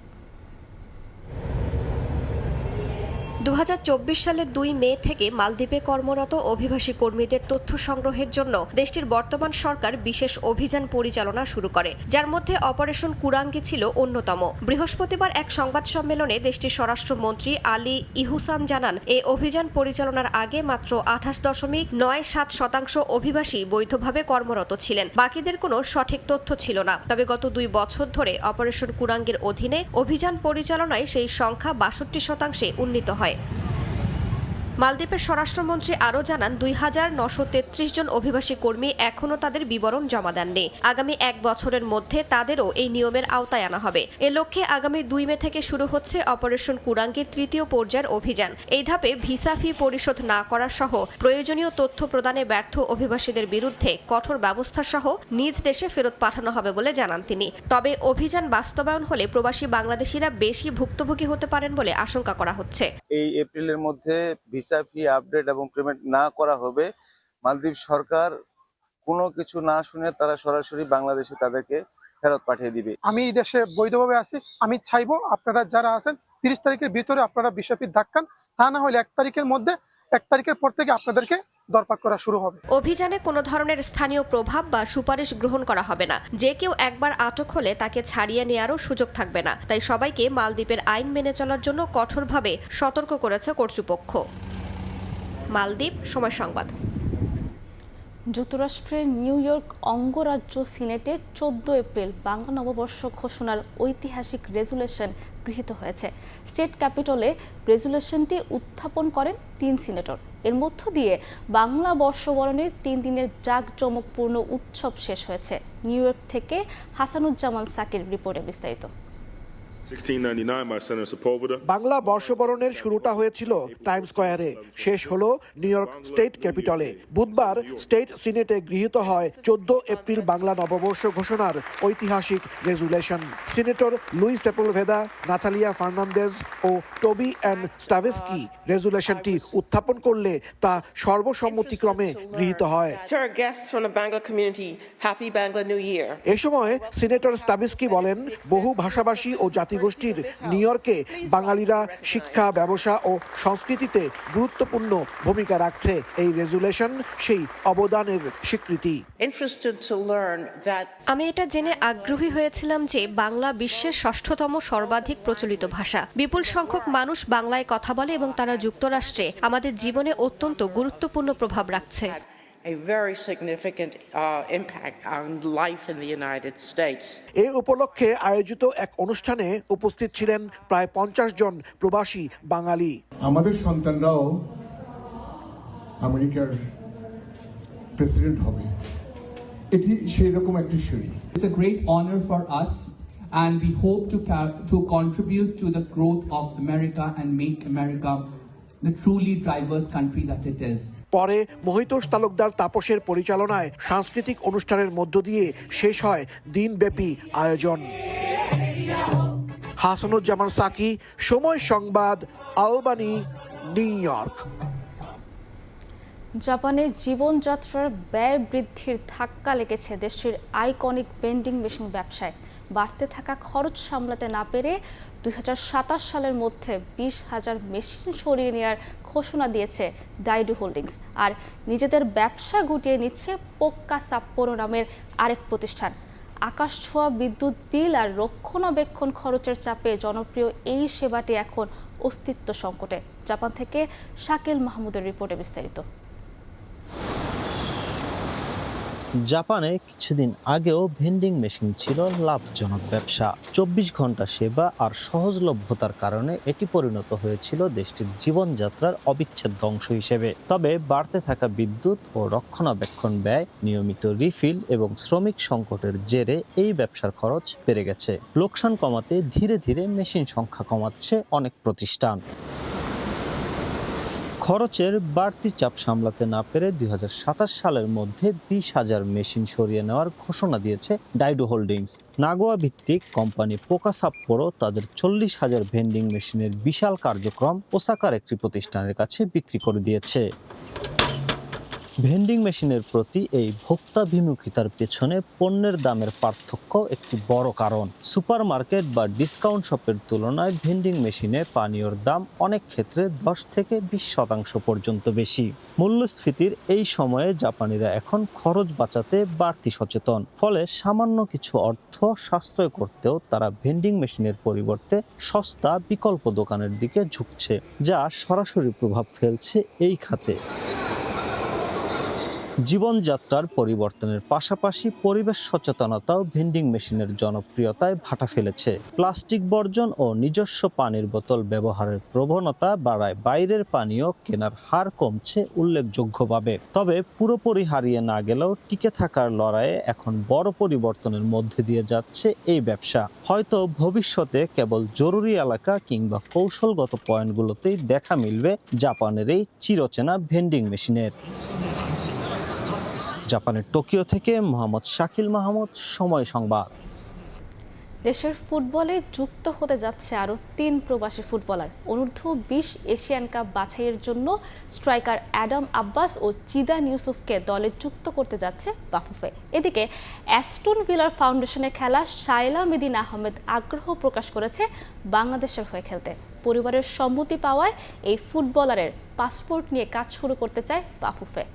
2024 সালের 2 মে থেকে মালদ্বীপে কর্মরত অভিবাসী কর্মীদের তথ্য সংগ্রহের জন্য দেশটির বর্তমান সরকার বিশেষ অভিযান পরিচালনা শুরু করে, যার মধ্যে অপারেশন কুরাঙ্গি ছিল অন্যতম। বৃহস্পতিবার এক সংবাদ সম্মেলনে দেশটির স্বরাষ্ট্রমন্ত্রী আলী ইহুসান জানান, এই অভিযান পরিচালনার আগে মাত্র 28.97% অভিবাসী বৈধভাবে কর্মরত ছিলেন। বাকিদের কোনো সঠিক তথ্য ছিল না। তবে গত 2 বছর ধরে অপারেশন কুরাঙ্গির অধীনে অভিযান পরিচালনায় সেই সংখ্যা 62% উন্নীত হয়। মালদ্বীপের স্বরাষ্ট্রমন্ত্রী আরও জানান, 2933 জন অভিবাসী কর্মী এখনও তাদের বিবরণ জমা দেননি। আগামী 1 বছরের মধ্যে তাদেরও এই নিয়মের আওতায় আনা হবে। এ লক্ষ্যে আগামী 2 মে থেকে শুরু হচ্ছে অপারেশন কুরাঙ্গির তৃতীয় পর্যায়ের অভিযান। এই ধাপে ভিসা ফি পরিশোধ না করা সহ প্রয়োজনীয় তথ্য প্রদানে ব্যর্থ অভিবাসীদের বিরুদ্ধে কঠোর ব্যবস্থা সহ নিজ দেশে ফেরত পাঠানো হবে বলে জানান তিনি। তবে অভিযান বাস্তবায়ন হলে প্রবাসী বাংলাদেশিরা বেশি ভুক্তভোগী হতে পারেন বলে আশঙ্কা করা হচ্ছে। এই এপ্রিলের মধ্যে ভিসা ফি আপডেট এবং পেমেন্ট না করা হবে। মালদ্বীপ সরকার কোনো কিছু না শুনে তারা সরাসরি বাংলাদেশে তাদেরকে ফেরত পাঠিয়ে দিবে। আমি এই দেশে বৈধভাবে আছি, আমি চাইবো আপনারা যারা আছেন 30 তারিখের ভিতরে আপনারা ভিসা ফি ধাক্কান, তা না হলে 1 তারিখের মধ্যে 1 তারিখের পর থেকে আপনাদেরকে দরপাক করা শুরু হবে। অভিযানে কোনো ধরনের স্থানীয় প্রভাব বা সুপারিশ গ্রহণ করা হবে না। যে কেউ একবার আটক হলে তাকে ছাড়িয়ে নেওয়ারও সুযোগ থাকবে না। তাই সবাইকে মালদ্বীপের আইন মেনে চলার জন্য কঠোরভাবে সতর্ক করেছে কর্তৃপক্ষ। মালদ্বীপ, সময় সংবাদ। যুক্তরাষ্ট্রের নিউ ইয়র্ক অঙ্গরাজ্য সিনেটে 14 এপ্রিল বাংলা নববর্ষ ঘোষণার ঐতিহাসিক রেজুলেশন গৃহীত হয়েছে। স্টেট ক্যাপিটলে রেজুলেশনটি উত্থাপন করেন 3 সিনেটর। এর মধ্য দিয়ে বাংলা বর্ষবরণের 3 দিনের জাঁকজমকপূর্ণ উৎসব শেষ হয়েছে। নিউ ইয়র্ক থেকে হাসানুজ্জামান সাকির রিপোর্টে বিস্তারিত। বাংলা বর্ষবরণের শুরুটা হয়েছিল টাইম স্কয়ারে, শেষ হলো নিউ ইয়র্ক স্টেট ক্যাপিটলে। বুধবার স্টেট সিনেটে গৃহীত হয় 14 এপ্রিল বাংলা নববর্ষ ঘোষণার ঐতিহাসিক resolution. Senator Louis Sepulveda, Natalia Fernandez ও টোবি অ্যান্ড স্টাভেস্কি রেজুলেশনটি উত্থাপন করলে তা সর্বসম্মতিক্রমে গৃহীত হয়। এ সময় সিনেটর স্টাভেস্কি বলেন, বহু ভাষাভাষী ও জাতিগোষ্ঠীর নিউ ইয়র্কে বাঙালিরা শিক্ষা, ব্যবসা ও সংস্কৃতিতে গুরুত্বপূর্ণ ভূমিকা রাখছে। এই রেজুলেশন সেই অবদানের স্বীকৃতি। আমি এটা জেনে আগ্রহী হয়েছিলাম যে বাংলা বিশ্বের 6ঠতম সর্বাধিক প্রচলিত ভাষা। বিপুল সংখ্যক মানুষ বাংলায় কথা বলে এবং তারা যুক্তরাষ্ট্রে আমাদের জীবনে অত্যন্ত গুরুত্বপূর্ণ প্রভাব রাখছে। এ উপলক্ষে আয়োজিত এক অনুষ্ঠানে উপস্থিত ছিলেন প্রায় 50 জন প্রবাসী বাঙালি। আমাদের সন্তানরাও আমেরিকার প্রেসিডেন্ট হবে, এটি সেই রকম একটি সিঁড়ি। It's a great honor for us and we hope to contribute to the growth of America and make America the truly diverse country that it is. পরে মহিতোষ তালুকদার তাপসের পরিচালনায় সাংস্কৃতিক অনুষ্ঠানের মধ্য দিয়ে শেষ হয় দিনব্যাপী আয়োজন। হাসানুজ্জামান সাকি, সময় সংবাদ, আলবানি, নিউ ইয়র্ক। জাপানে জীবনযাত্রার ব্যয় বৃদ্ধির ধাক্কা লেগেছে দেশটির আইকনিক ভেন্ডিং মেশিন ব্যবসায়। বাড়তে থাকা খরচ সামলাতে না পেরে 2027 সালের মধ্যে 20,000 মেশিন সরিয়ে নেওয়ার ঘোষণা দিয়েছে ডাইডু হোল্ডিংস। আর নিজেদের ব্যবসা গুটিয়ে নিচ্ছে পোক্কা সাপ্পোরো নামের আরেক প্রতিষ্ঠান। আকাশ ছোঁয়া বিদ্যুৎ বিল আর রক্ষণাবেক্ষণ খরচের চাপে জনপ্রিয় এই সেবাটি এখন অস্তিত্ব সংকটে। জাপান থেকে শাকিল মাহমুদের রিপোর্টে বিস্তারিত। জাপানে কিছুদিন আগেও ভেন্ডিং মেশিন ছিল লাভজনক ব্যবসা। 24 ঘন্টা সেবা আর সহজলভ্যতার কারণে এটি পরিণত হয়েছিল দেশটির জীবনযাত্রার অবিচ্ছেদ্য অংশ হিসেবে। তবে বাড়তে থাকা বিদ্যুৎ ও রক্ষণাবেক্ষণ ব্যয়, নিয়মিত রিফিল এবং শ্রমিক সংকটের জেরে এই ব্যবসার খরচ বেড়ে গেছে। লোকসান কমাতে ধীরে ধীরে মেশিন সংখ্যা কমাচ্ছে অনেক প্রতিষ্ঠান। খরচের বাড়তি চাপ সামলাতে না পেরে 2027 সালের মধ্যে 20,000 মেশিন সরিয়ে নেওয়ার ঘোষণা দিয়েছে ডাইডু হোল্ডিংস। নাগোয়া ভিত্তিক কোম্পানি পোকা সাপ্পোরো তাদের 40,000 ভেন্ডিং মেশিনের বিশাল কার্যক্রম ওসাকার একটি প্রতিষ্ঠানের কাছে বিক্রি করে দিয়েছে। ভেন্ডিং মেশিনের প্রতি এই ভোক্তাভিমুখিতার পেছনে পণ্যের দামের পার্থক্য একটি বড় কারণ। সুপারমার্কেট বা ডিসকাউন্ট শপের তুলনায় ভেন্ডিং মেশিনে পানীয়র দাম অনেক ক্ষেত্রে 10 থেকে 20% পর্যন্ত বেশি। মূল্যস্ফীতির এই সময়ে জাপানিরা এখন খরচ বাঁচাতে বাড়তি সচেতন। ফলে সামান্য কিছু অর্থ সাশ্রয় করতেও তারা ভেন্ডিং মেশিনের পরিবর্তে সস্তা বিকল্প দোকানের দিকে ঝুঁকছে, যা সরাসরি প্রভাব ফেলছে এই খাতে। জীবনযাত্রার পরিবর্তনের পাশাপাশি পরিবেশ সচেতনতাও ভেন্ডিং মেশিনের জনপ্রিয়তায় ভাটা ফেলেছে। প্লাস্টিক বর্জন ও নিজস্ব পানির বোতল ব্যবহারের প্রবণতা বাড়ায় বাইরের পানীয় কেনার হার কমছে উল্লেখযোগ্যভাবে। তবে পুরোপুরি হারিয়ে না গেলেও টিকে থাকার লড়াইয়ে এখন বড় পরিবর্তনের মধ্যে দিয়ে যাচ্ছে এই ব্যবসা। হয়তো ভবিষ্যতে কেবল জরুরি এলাকা কিংবা কৌশলগত পয়েন্টগুলোতেই দেখা মিলবে জাপানের এই চিরচেনা ভেন্ডিং মেশিনের। জাপানের টোকিও থেকে মোহাম্মদ শাকিল মাহমুদ, সময় সংবাদ। দেশের ফুটবলে যুক্ত হতে যাচ্ছে আরও 3 প্রবাসী ফুটবলার। অনূর্ধ্ব-20 এশিয়ান কাপ বাছাইয়ের জন্য স্ট্রাইকার অ্যাডাম আব্বাস ও জিদান ইউসুফকে দলে যুক্ত করতে যাচ্ছে বাফুফে। এদিকে অ্যাস্টন ভিলার ফাউন্ডেশনে খেলা শায়লা মেদিন আহমেদ আগ্রহ প্রকাশ করেছে বাংলাদেশের হয়ে খেলতে। পরিবারের সম্মতি পাওয়ায় এই ফুটবলারের পাসপোর্ট নিয়ে কাজ শুরু করতে চায় বাফুফে।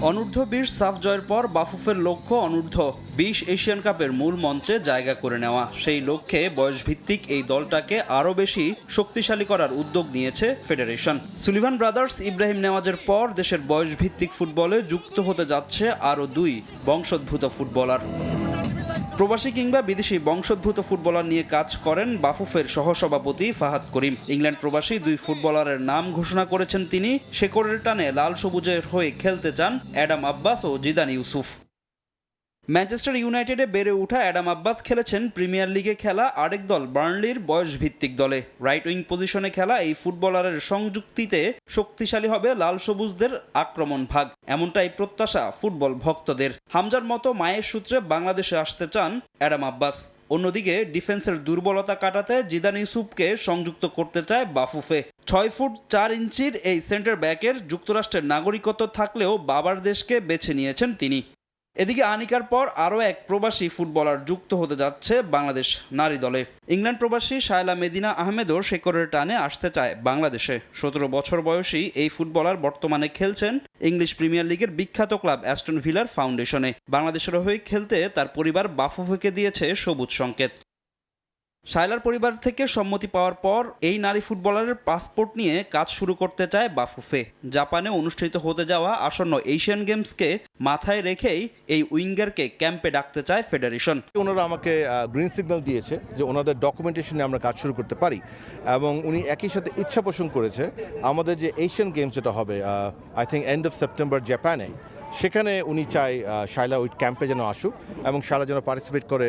অনূর্ধ্ব-20 সাফ জয়ের পর বাফুফের লক্ষ্য অনূর্ধ্ব-20 এশিয়ান কাপের মূল মঞ্চে জায়গা করে নেওয়া। সেই লক্ষ্যে বয়সভিত্তিক এই দলটাকে আরও বেশি শক্তিশালী করার উদ্যোগ নিয়েছে ফেডারেশন। সুলিভান ব্রাদার্স ইব্রাহিম নেওয়াজের পর দেশের বয়সভিত্তিক ফুটবলে যুক্ত হতে যাচ্ছে আরও 2 বংশোদ্ভূত ফুটবলার। প্রবাসী কিংবা বিদেশি বংশোদ্ভূত ফুটবলার নিয়ে কাজ করেন বাফুফের সহসভাপতি ফাহাদ করিম। ইংল্যান্ড প্রবাসী 2 ফুটবলারের নাম ঘোষণা করেছেন তিনি। শেকড়ের টানে লাল সবুজের হয়ে খেলতে চান অ্যাডাম আব্বাস ও জিদান ইউসুফ। ম্যানচেস্টার ইউনাইটেডে বেড়ে ওঠা অ্যাডাম আব্বাস খেলেছেন প্রিমিয়ার লিগে খেলা আরেক দল বার্নলির বয়সভিত্তিক দলে। রাইট উইং পজিশনে খেলা এই ফুটবলারের সংযুক্তিতে শক্তিশালী হবে লাল সবুজদের আক্রমণ ভাগ, এমনটাই প্রত্যাশা ফুটবল ভক্তদের। হামজার মতো মায়ের সূত্রে বাংলাদেশে আসতে চান অ্যাডাম আব্বাস। অন্যদিকে ডিফেন্সের দুর্বলতা কাটাতে জিদান ইউসুফকে সংযুক্ত করতে চায় বাফুফে। 6 ফুট 4 ইঞ্চির এই সেন্টার ব্যাকের যুক্তরাষ্ট্রের নাগরিকত্ব থাকলেও বাবার দেশকে বেছে নিয়েছেন তিনি। এদিকে আনিকার পর আরও এক প্রবাসী ফুটবলার যুক্ত হতে যাচ্ছে বাংলাদেশ নারী দলে। ইংল্যান্ড প্রবাসী শায়লা মেদিনা আহমেদও শেকড়ের টানে আসতে চায় বাংলাদেশে। 17 বছর বয়সী এই ফুটবলার বর্তমানে খেলছেন ইংলিশ প্রিমিয়ার লিগের বিখ্যাত ক্লাব অ্যাস্টন ভিলার ফাউন্ডেশনে। বাংলাদেশের হয়ে খেলতে তার পরিবার বাফুফেকে দিয়েছে সবুজ সংকেত। শায়লার পরিবার থেকে সম্মতি পাওয়ার পর এই নারী ফুটবলারের পাসপোর্ট নিয়ে কাজ শুরু করতে চায় বাফুফে। জাপানে অনুষ্ঠিত হতে যাওয়া আসন্ন এশিয়ান গেমসকে মাথায় রেখেই এই উইঙ্গারকে ক্যাম্পে ডাকতে চায় ফেডারেশন। ওনারা আমাকে গ্রিন সিগন্যাল দিয়েছে যে ওনাদের ডকুমেন্টেশনে আমরা কাজ শুরু করতে পারি, এবং উনি একই সাথে ইচ্ছা পোষণ করেছে আমাদের যে এশিয়ান গেমস যেটা হবে I think end of September জাপানে, সেখানে উনি চায় শায়লা ওই ক্যাম্পে যেন আসুক এবং শায়লা যেন পার্টিসিপেট করে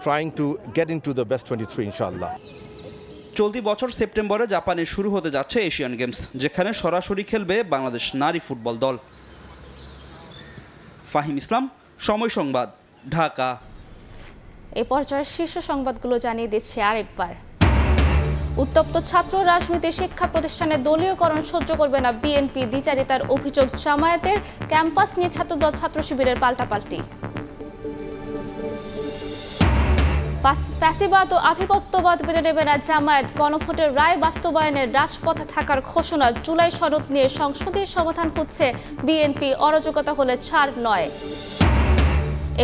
trying to get in to the best 23 ইনশাআল্লাহ। চলতি বছর সেপ্টেম্বরে জাপানে শুরু হতে যাচ্ছে এশিয়ান গেমস, যেখানে সরাসরি খেলবে বাংলাদেশ নারী ফুটবল দল। ফাহিম ইসলাম, সময় সংবাদ, ঢাকা। এ পর্যায়ে শীর্ষ সংবাদগুলো জানিয়ে দিচ্ছি আরেকবার। উত্তপ্ত ছাত্র রাজনীতি, শিক্ষা প্রতিষ্ঠানে দলীয়করণ সহ্য করবে না বিএনপি, দ্বিচারিতার অভিযোগ জামায়াতের, ক্যাম্পাস নিয়ে ছাত্রদল ছাত্র শিবিরের পাল্টাপাল্টি। ফ্যাসিবাদ ও আধিপত্যবাদ মেনে নেবে না জামায়াত, গণভোটের রায় বাস্তবায়নের রাজপথে থাকার ঘোষণা। জুলাই সনদ নিয়ে সংসদীয় সমাধান হচ্ছে বিএনপি, অরাজকতা হলে ছাড় নয়।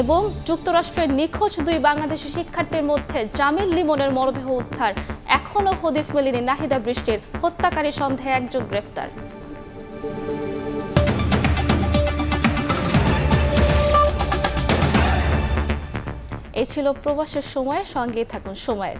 এবং যুক্তরাষ্ট্রের নিখোঁজ 2 বাংলাদেশি শিক্ষার্থীর মধ্যে জামিল লিমনের মরদেহ উদ্ধার। এখনও হদিস মেলেনি নাহিদা বৃষ্টির, হত্যাকারী সন্দেহে একজন গ্রেফতার। এই ছিল প্রবাসের সময়, সঙ্গেই থাকুন সময়ের।